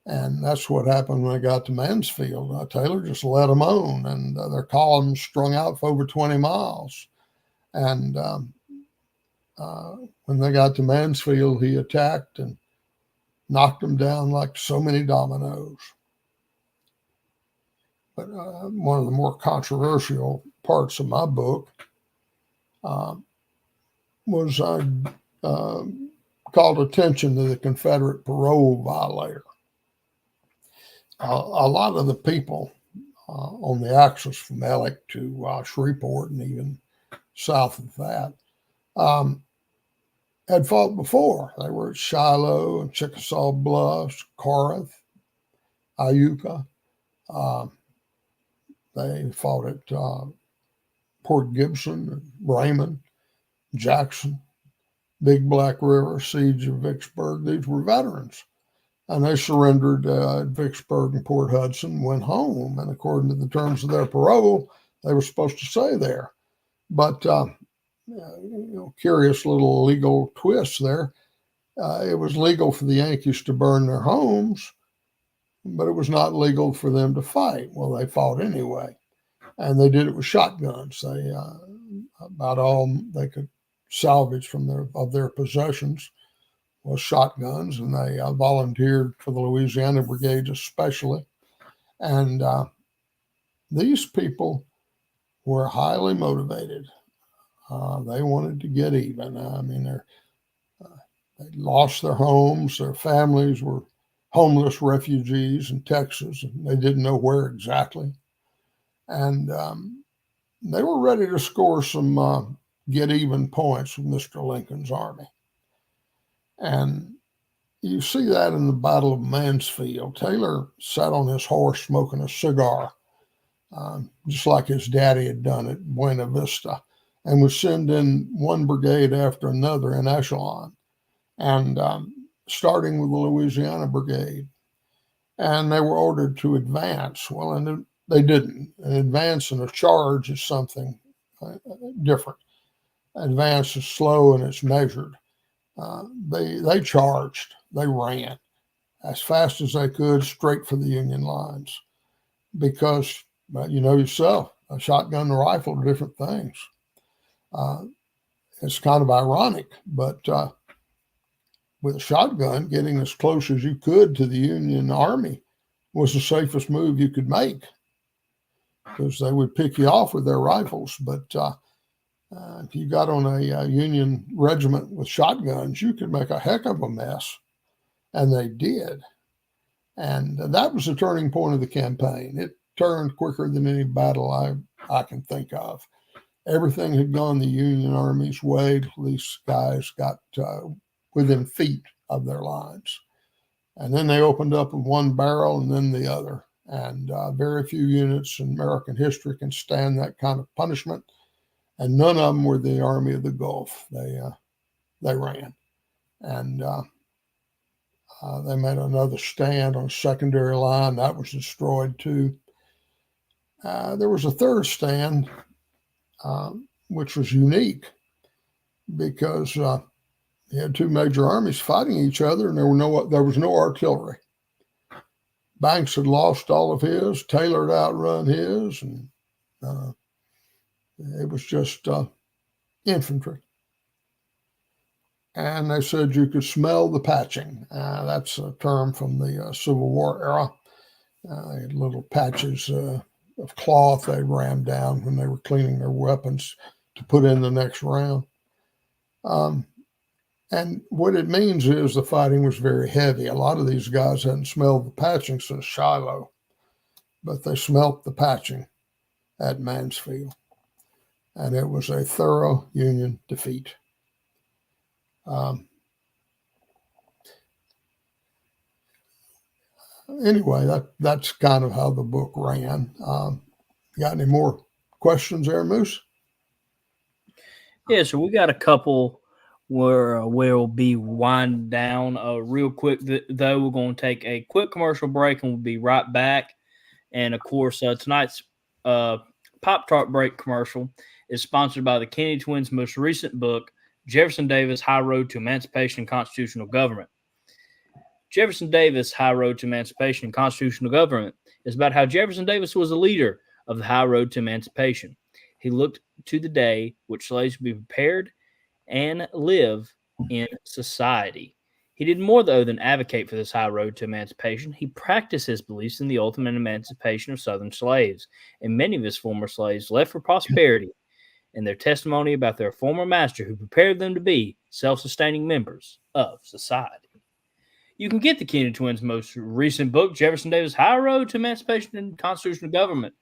And that's what happened when I got to Mansfield. Taylor just let them on, and their columns strung out for over 20 miles. And when they got to Mansfield, he attacked and knocked them down like so many dominoes. But one of the more controversial parts of my book was I called attention to the Confederate parole violator. A lot of the people on the axis from Alec to Shreveport and even south of that had fought before. They were at Shiloh and Chickasaw Bluffs, Corinth, Iuka. They fought at Port Gibson, Raymond, Jackson, Big Black River, Siege of Vicksburg. These were veterans. And they surrendered at Vicksburg and Port Hudson, went home. And according to the terms of their parole, they were supposed to stay there. But, curious little legal twist there. It was legal for the Yankees to burn their homes, but it was not legal for them to fight. Well, they fought anyway. and they did it with shotguns. They about all they could salvage from their possessions was shotguns, and they volunteered for the Louisiana Brigade especially. And these people were highly motivated. They wanted to get even. I mean, they lost their homes. Their families were homeless refugees in Texas, and they didn't know where exactly. And they were ready to score some get even points with Mr. Lincoln's army. And you see that in the Battle of Mansfield. Taylor sat on his horse smoking a cigar, just like his daddy had done at Buena Vista, and would send in one brigade after another in echelon, and starting with the Louisiana Brigade. And they were ordered to advance. Well, and they didn't. An advance and a charge is something different. Advance is slow and it's measured. They charged. They ran as fast as they could straight for the Union lines, because you know yourself, a shotgun and a rifle are different things. It's kind of ironic, but with a shotgun, getting as close as you could to the Union Army was the safest move you could make, because they would pick you off with their rifles. But if you got on a Union regiment with shotguns, you could make a heck of a mess. And they did. And that was the turning point of the campaign. It turned quicker than any battle I can think of. Everything had gone the Union Army's way. These guys got within feet of their lines. And then they opened up with one barrel and then the other. And very few units in American history can stand that kind of punishment. And none of them were the Army of the Gulf. They ran. And they made another stand on a secondary line. That was destroyed too. There was a third stand, which was unique, because you had two major armies fighting each other, and there was no artillery. Banks had lost all of his. Taylor had outrun his, and it was just infantry. And they said you could smell the patching. That's a term from the Civil War era. They had little patches of cloth they rammed down when they were cleaning their weapons to put in the next round. And what it means is the fighting was very heavy. A lot of these guys hadn't smelled the patching since Shiloh, but they smelt the patching at Mansfield. And it was a thorough Union defeat. Anyway, that's kind of how the book ran. Got any more questions there, Moose? Yeah, so we got a couple where we'll be winding down real quick. Though we're going to take a quick commercial break, and we'll be right back. And of course, tonight's Pop-Tart break commercial is sponsored by the Kennedy twins' most recent book, Jefferson Davis, High Road to Emancipation and Constitutional Government. Jefferson Davis, High Road to Emancipation and Constitutional Government is about how Jefferson Davis was a leader of the high road to emancipation. He looked to the day which slaves would be prepared and live in society. He did more, though, than advocate for this high road to emancipation. He practiced his beliefs in the ultimate emancipation of Southern slaves, and many of his former slaves left for prosperity and their testimony about their former master who prepared them to be self-sustaining members of society. You can get the Kennedy twins' most recent book, Jefferson Davis, High Road to Emancipation and Constitutional Government,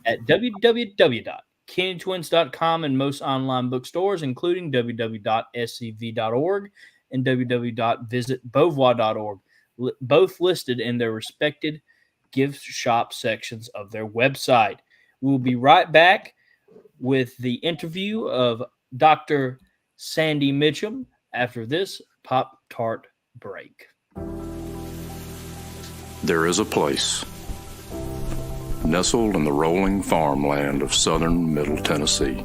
at www.kennedytwins.com and most online bookstores, including www.scv.org and www.visitbeauvoir.org, both listed in their respected gift shop sections of their website. We'll be right back with the interview of Dr. Sandy Mitcham after this Pop-Tart break. There is a place nestled in the rolling farmland of southern Middle Tennessee.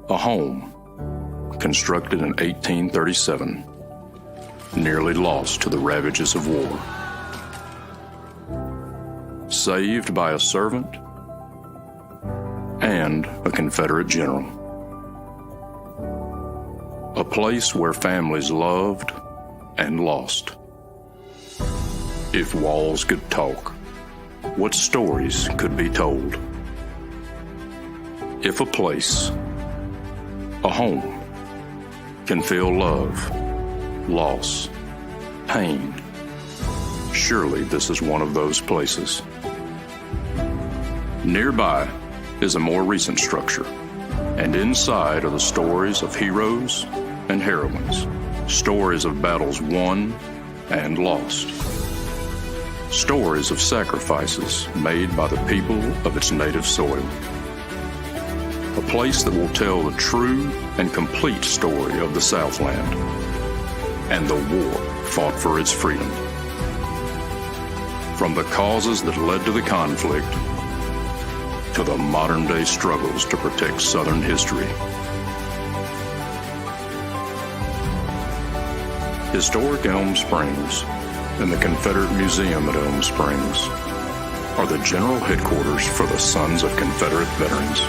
A home constructed in 1837, nearly lost to the ravages of war. Saved by a servant and a Confederate general. A place where families loved and lost. If walls could talk, what stories could be told? If a place, a home, can feel love, loss, pain, surely this is one of those places. Nearby is a more recent structure, and inside are the stories of heroes and heroines, stories of battles won and lost, stories of sacrifices made by the people of its native soil. A place that will tell the true and complete story of the Southland and the war fought for its freedom. From the causes that led to the conflict to the modern-day struggles to protect Southern history. Historic Elm Springs and the Confederate Museum at Elm Springs are the general headquarters for the Sons of Confederate Veterans.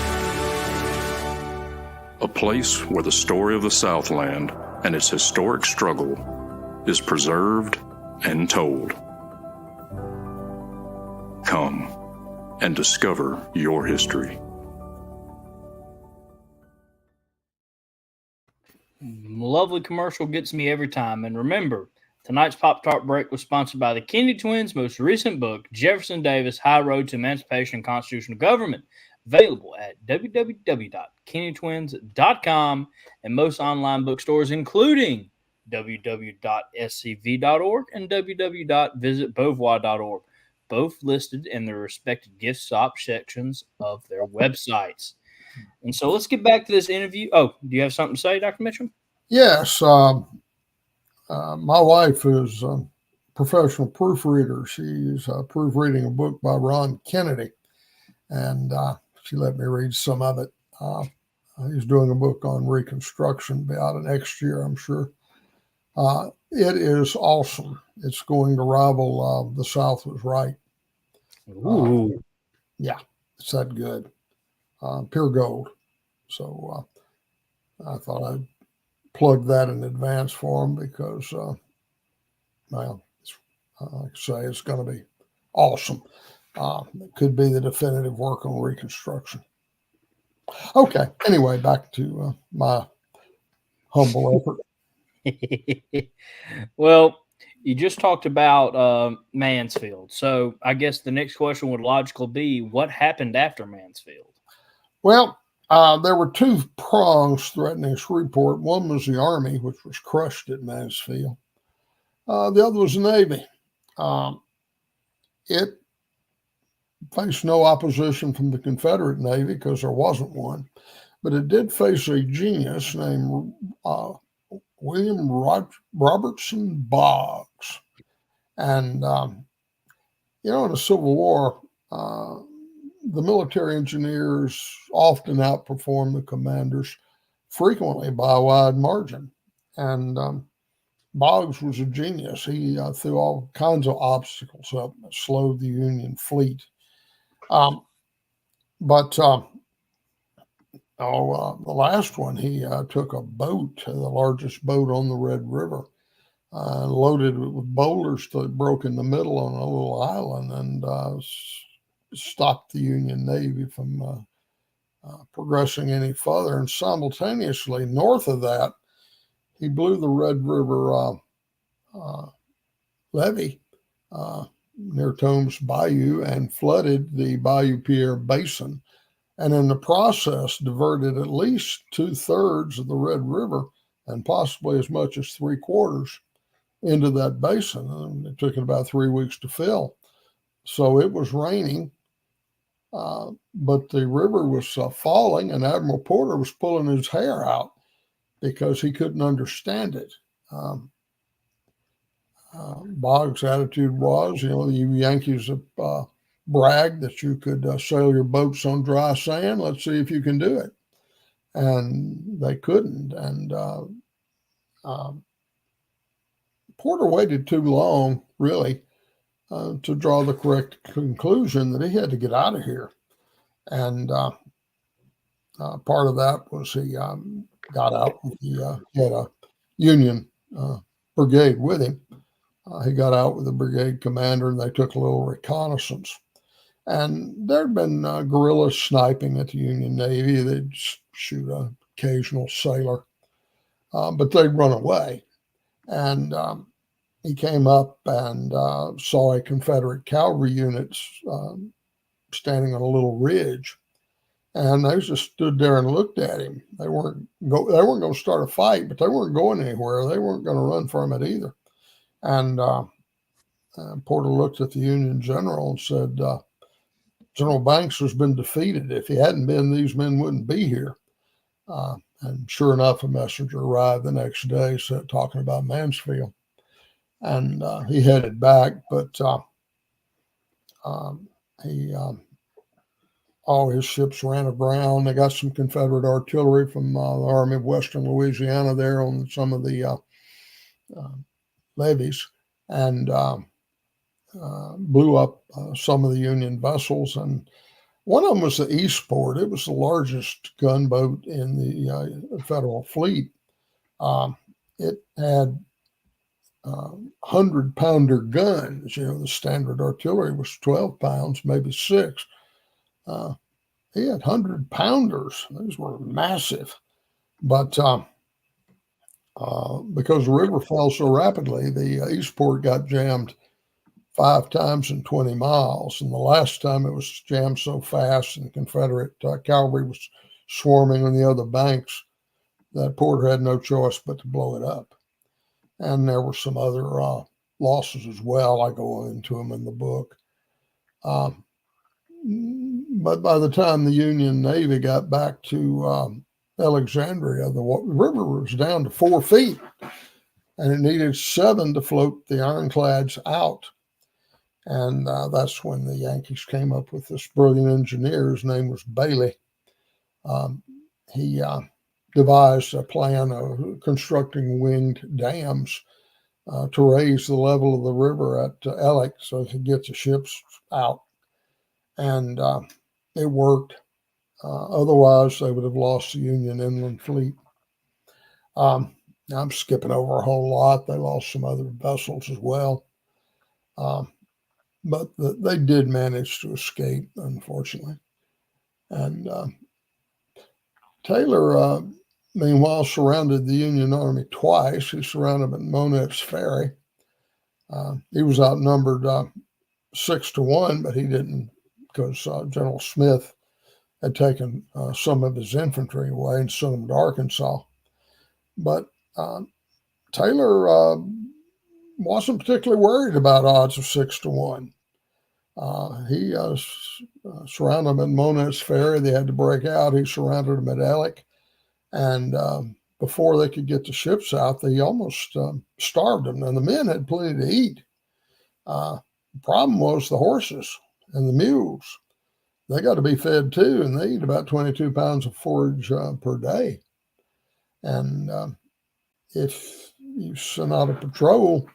A place where the story of the Southland and its historic struggle is preserved and told. Come and discover your history. Lovely commercial gets me every time. And remember, tonight's Pop-Tart break was sponsored by the Kennedy Twins' most recent book, Jefferson Davis, High Road to Emancipation and Constitutional Government, available at www.kennedytwins.com and most online bookstores, including www.scv.org and www.visitbeauvoir.org, both listed in their respective gift shop sections of their websites. And so let's get back to this interview. Oh, do you have something to say, Dr. Mitcham? Yes. My wife is a professional proofreader. She's proofreading a book by Ron Kennedy, and she let me read some of it. He's doing a book on Reconstruction, be out next year, I'm sure. It is awesome. It's going to rival The South Was Right. Ooh. Yeah, it's that good. Pure gold. So I thought I'd plug that in advance for him because, well, like I say, it's going to be awesome. It could be the definitive work on Reconstruction. Okay. Anyway, back to my humble effort. Well, you just talked about Mansfield. So I guess the next question would logically be, what happened after Mansfield? Well, there were two prongs threatening Shreveport. One was the Army, which was crushed at Mansfield. The other was the Navy. It faced no opposition from the Confederate Navy because there wasn't one, but it did face a genius named William Robertson Boggs. And, in the Civil War, the military engineers often outperformed the commanders, frequently by a wide margin. And Boggs was a genius. He threw all kinds of obstacles up that slowed the Union fleet. The last one, he took a boat, the largest boat on the Red River, loaded it with boulders till it broke in the middle on a little island and stopped the Union Navy from progressing any further. And simultaneously, north of that, he blew the Red River levee near Tomes Bayou and flooded the Bayou Pierre Basin, and in the process diverted at least 2/3 of the Red River and possibly as much as 3/4 into that basin. And it took it about 3 weeks to fill. So it was raining, but the river was falling, and Admiral Porter was pulling his hair out because he couldn't understand it. Boggs' attitude was, you Yankees have bragged that you could sail your boats on dry sand. Let's see if you can do it. And they couldn't. And Porter waited too long, really, to draw the correct conclusion that he had to get out of here. And Part of that was he got out. He had a Union brigade with him. He got out with the brigade commander, and they took a little reconnaissance. And there'd been guerrilla sniping at the Union Navy. They'd shoot an occasional sailor, but they'd run away. And he came up and saw a Confederate cavalry unit standing on a little ridge, and they just stood there and looked at him. They weren't going to start a fight, but they weren't going anywhere. They weren't going to run from it either. And Porter looked at the Union general and said, General Banks has been defeated. If he hadn't been, these men wouldn't be here. And sure enough, a messenger arrived the next day talking about Mansfield. And he headed back, but all his ships ran aground. They got some Confederate artillery from the Army of Western Louisiana there on some of the levees, and blew up some of the Union vessels. And one of them was the Eastport. It was the largest gunboat in the Federal fleet. It had 100-pounder guns. The standard artillery was 12 pounds, maybe 6. He had 100-pounders. Those were massive. But because the river fell so rapidly, the Eastport got jammed 5 times in 20 miles. And the last time it was jammed so fast and the Confederate cavalry was swarming on the other banks that Porter had no choice but to blow it up. And there were some other losses as well. I go into them in the book. But by the time the Union Navy got back to Alexandria, the river was down to 4 feet, and it needed 7 to float the ironclads out. And that's when the Yankees came up with this brilliant engineer. His name was Bailey. He devised a plan of constructing winged dams to raise the level of the river at Ellick so they could get the ships out. And it worked. Otherwise, they would have lost the Union inland fleet. I'm skipping over a whole lot. They lost some other vessels as well. But they did manage to escape, unfortunately. And Taylor, meanwhile, surrounded the Union Army twice. He surrounded them at Monet's Ferry. He was outnumbered 6-1, but he didn't, because General Smith had taken some of his infantry away and sent them to Arkansas. But Taylor wasn't particularly worried about odds of 6-1. He surrounded them at Monet's Ferry. They had to break out. He surrounded them at Ellick. And before they could get the ships out, they almost starved them. And the men had plenty to eat. The problem was the horses and the mules. They got to be fed too, and they eat about 22 pounds of forage per day. And if you send out a patrol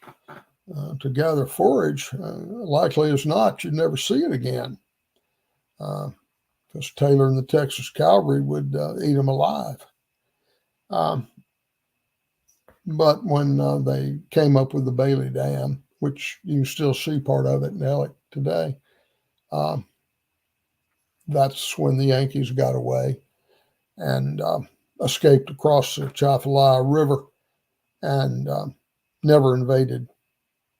to gather forage, likely as not, you'd never see it again, because Taylor and the Texas Cavalry would eat them alive. But when they came up with the Bailey Dam, which you can still see part of it in Ellick today, that's when the Yankees got away and escaped across the Atchafalaya River and never invaded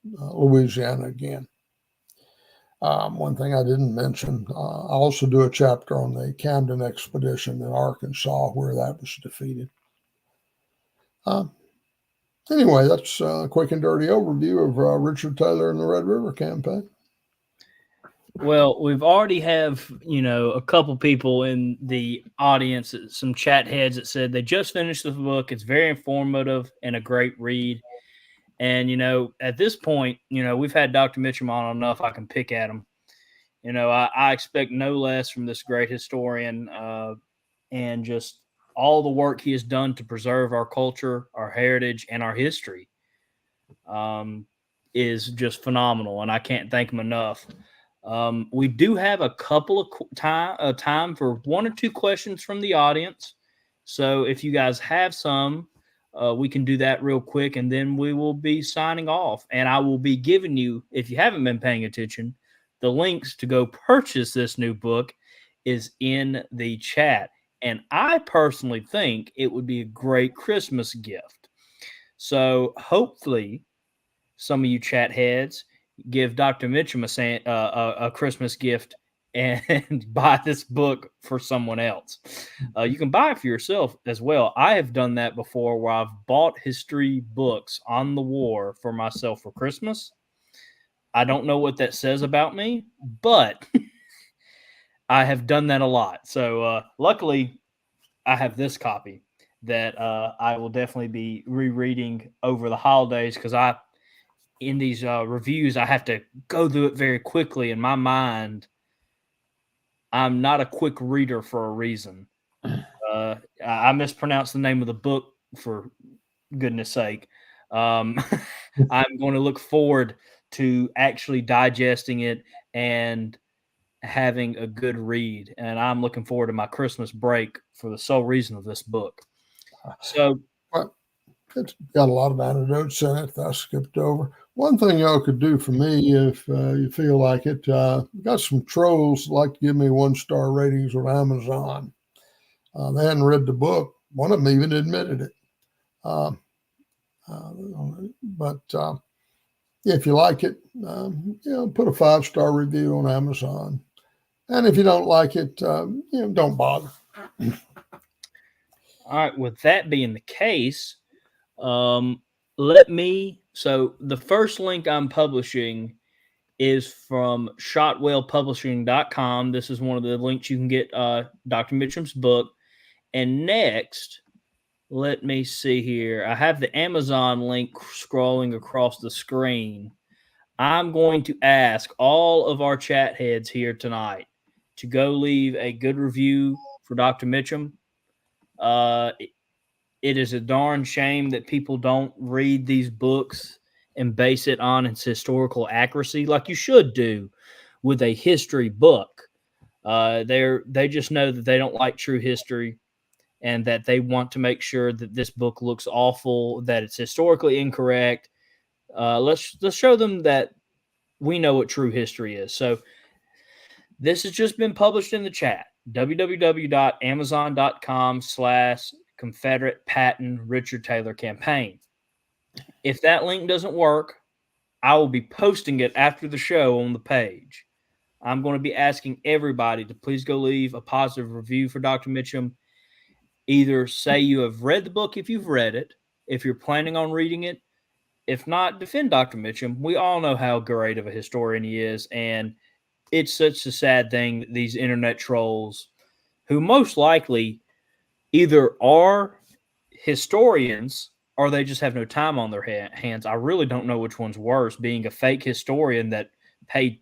Louisiana again. One thing I didn't mention, I also do a chapter on the Camden expedition in Arkansas where that was defeated. Anyway, that's a quick and dirty overview of Richard Taylor and the Red River Campaign. Well, we've already have, a couple people in the audience, some chat heads that said they just finished the book. It's very informative and a great read. And, at this point, we've had Dr. Mitcham on enough. I can pick at him. I expect no less from this great historian and just all the work he has done to preserve our culture, our heritage, and our history is just phenomenal. And I can't thank him enough. We do have a couple of time for 1 or 2 questions from the audience. So if you guys have some, we can do that real quick, and then we will be signing off. And I will be giving you, if you haven't been paying attention, the links to go purchase this new book is in the chat. And I personally think it would be a great Christmas gift. So hopefully some of you chat heads give Dr. Mitcham a Christmas gift and buy this book for someone else. You can buy it for yourself as well. I have done that before, where I've bought history books on the war for myself for Christmas. I don't know what that says about me, but I have done that a lot. So luckily, I have this copy that I will definitely be rereading over the holidays, because in these reviews, I have to go through it very quickly. In my mind, I'm not a quick reader for a reason. I mispronounced the name of the book, for goodness sake. I'm going to look forward to actually digesting it and having a good read. And I'm looking forward to my Christmas break for the sole reason of this book. So, well, it's got a lot of anecdotes in it that I skipped over. One thing y'all could do for me, if you feel like it, got some trolls that like to give me 1-star ratings on Amazon. They hadn't read the book. One of them even admitted it. But if you like it, put a 5-star review on Amazon. And if you don't like it, don't bother. All right. With that being the case, so the first link I'm publishing is from shotwellpublishing.com. This is one of the links you can get Dr. Mitcham's book. And next, let me see here. I have the Amazon link scrolling across the screen. I'm going to ask all of our chat heads here tonight to go leave a good review for Dr. Mitcham. It is a darn shame that people don't read these books and base it on its historical accuracy like you should do with a history book. They just know that they don't like true history, and that they want to make sure that this book looks awful, that it's historically incorrect. Let's show them that we know what true history is. So this has just been published in the chat. www.amazon.com/Confederate Patton Richard Taylor campaign. If that link doesn't work, I will be posting it after the show on the page. I'm going to be asking everybody to please go leave a positive review for Dr. Mitcham. Either say you have read the book if you've read it, if you're planning on reading it. If not, defend Dr. Mitcham. We all know how great of a historian he is, and it's such a sad thing that these internet trolls, who most likely either are historians or they just have no time on their hands. I really don't know which one's worse, being a fake historian that paid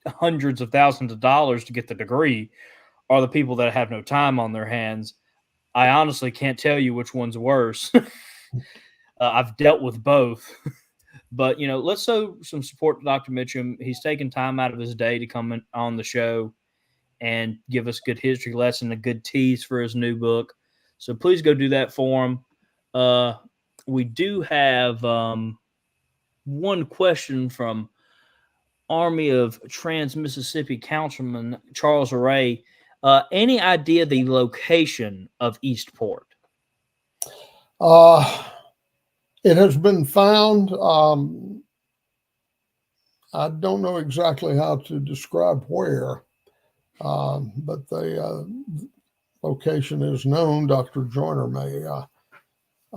hundreds of thousands of dollars to get the degree, or the people that have no time on their hands. I honestly can't tell you which one's worse. I've dealt with both. But, let's show some support to Dr. Mitcham. He's taken time out of his day to come on the show and give us a good history lesson, a good tease for his new book. So please go do that for him. We do have one question from Army of Trans-Mississippi Councilman Charles Array. Any idea the location of Eastport? It has been found. I don't know exactly how to describe where, but the location is known. Dr. Joyner may, I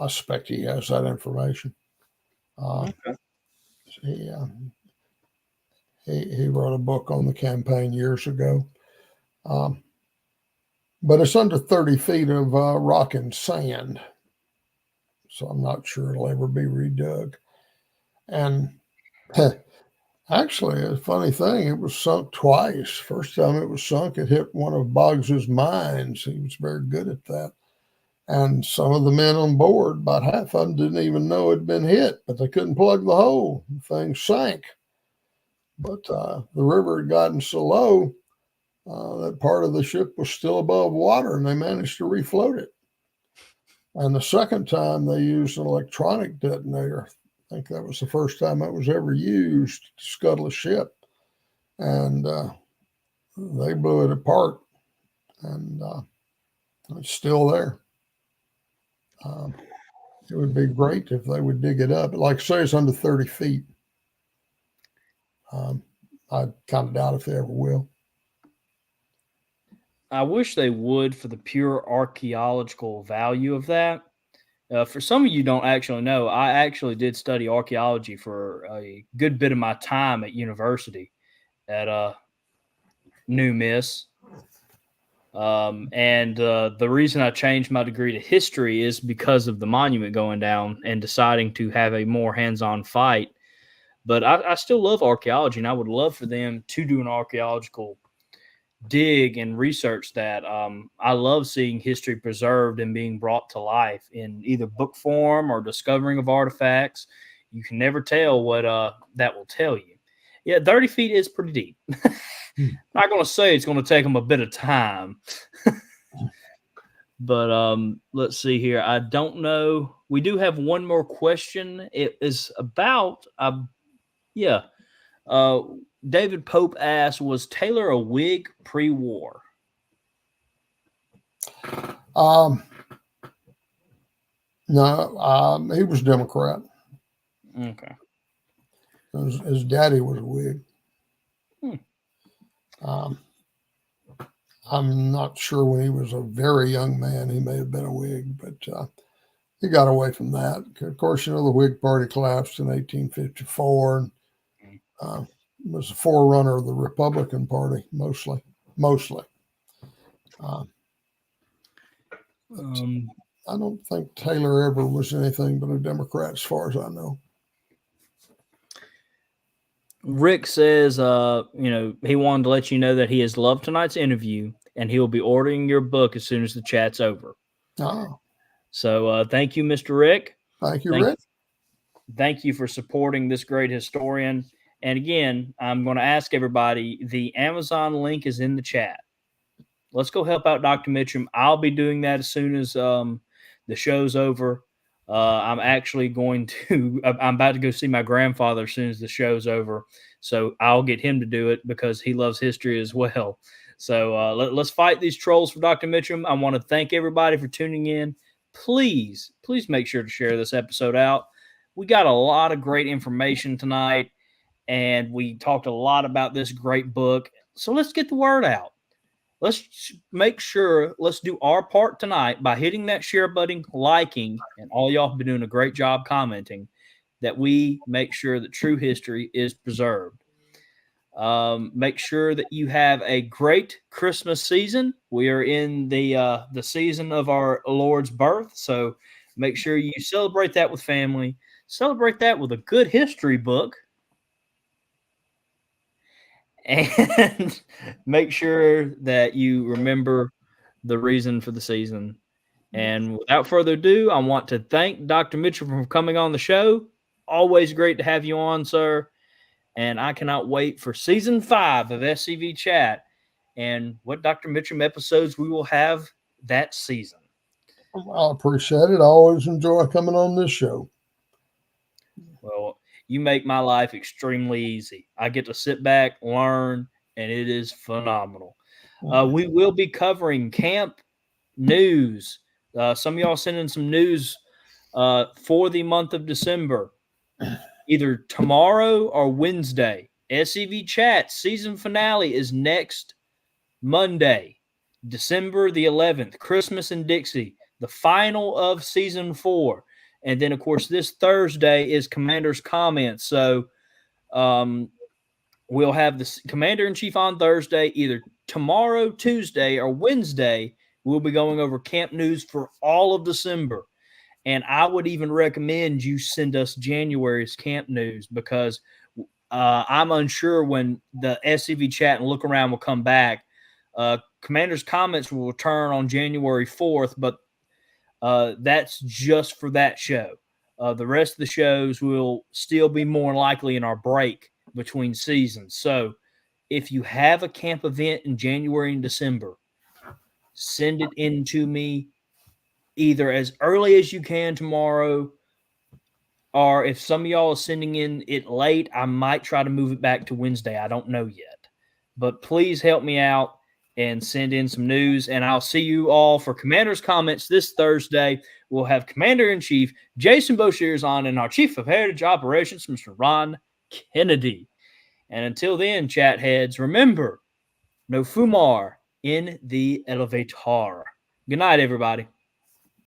suspect he has that information. Okay. He wrote a book on the campaign years ago. But it's under 30 feet of rock and sand. So I'm not sure it'll ever be redug. And actually, a funny thing, it was sunk twice. First time it was sunk, it hit one of Boggs's mines. He was very good at that. And some of the men on board, about half of them, didn't even know it had been hit, but they couldn't plug the hole. The thing sank. But the river had gotten so low that part of the ship was still above water, and they managed to refloat it. And the second time they used an electronic detonator. I think that was the first time it was ever used to scuttle a ship. And they blew it apart, and it's still there. It would be great if they would dig it up. Like I say, it's under 30 feet. I kind of doubt if they ever will. I wish they would, for the pure archaeological value of that. For some of you don't actually know, I actually did study archaeology for a good bit of my time at university at New Miss. And the reason I changed my degree to history is because of the monument going down and deciding to have a more hands-on fight. But I still love archaeology, and I would love for them to do an archaeological dig and research that. I love seeing history preserved and being brought to life in either book form or discovering of artifacts. You can never tell what that will tell you. Yeah, 30 feet is pretty deep. Not going to say it's going to take them a bit of time. But let's see here. I don't know. We do have one more question. It is about, David Pope asked, was Taylor a Whig pre-war? No, he was Democrat. Okay. His daddy was a Whig. I'm not sure when he was a very young man, he may have been a Whig, but he got away from that. Of course, the Whig Party collapsed in 1854 and was a forerunner of the Republican Party, mostly. I don't think Taylor ever was anything but a Democrat, as far as I know. Rick says, he wanted to let you know that he has loved tonight's interview and he will be ordering your book as soon as the chat's over. Oh. So thank you, Mr. Rick. Thank you, Rick. Thank you for supporting this great historian. And again, I'm going to ask everybody, the Amazon link is in the chat. Let's go help out Dr. Mitcham. I'll be doing that as soon as the show's over. I'm about to go see my grandfather as soon as the show's over. So I'll get him to do it because he loves history as well. So let's fight these trolls for Dr. Mitcham. I want to thank everybody for tuning in. Please make sure to share this episode out. We got a lot of great information tonight, and we talked a lot about this great book. So let's get the word out. Let's make sure, let's do our part tonight by hitting that share button, liking, and all y'all have been doing a great job commenting, that we make sure that true history is preserved. Make sure that you have a great Christmas season. We are in the season of our Lord's birth, so make sure you celebrate that with family. Celebrate that with a good history book. And make sure that you remember the reason for the season. And without further ado, I want to thank Dr. Mitchell for coming on the show. Always great to have you on, sir. And I cannot wait for season 5 of SCV Chat and what Dr. Mitchell episodes we will have that season. I appreciate it. I always enjoy coming on this show. Well, you make my life extremely easy. I get to sit back, learn, and it is phenomenal. We will be covering camp news. Some of y'all sending some news for the month of December, either tomorrow or Wednesday. SCV Chat season finale is next Monday, December the 11th, Christmas in Dixie, the final of season 4. And then, of course, this Thursday is Commander's Comments. So we'll have the Commander-in-Chief on Thursday, either tomorrow, Tuesday, or Wednesday. We'll be going over camp news for all of December. And I would even recommend you send us January's camp news because I'm unsure when the SCV Chat and Look Around will come back. Commander's Comments will return on January 4th, but that's just for that show. The rest of the shows will still be more likely in our break between seasons. So if you have a camp event in January and December, send it in to me either as early as you can tomorrow, or if some of y'all are sending in it late, I might try to move it back to Wednesday. I don't know yet. But please help me out and send in some news, and I'll see you all for Commander's Comments this Thursday. We'll have Commander-in-Chief Jason Boshears on and our Chief of Heritage Operations, Mr. Ron Kennedy. And until then, chat heads, remember, no fumar in the elevator. Good night, everybody.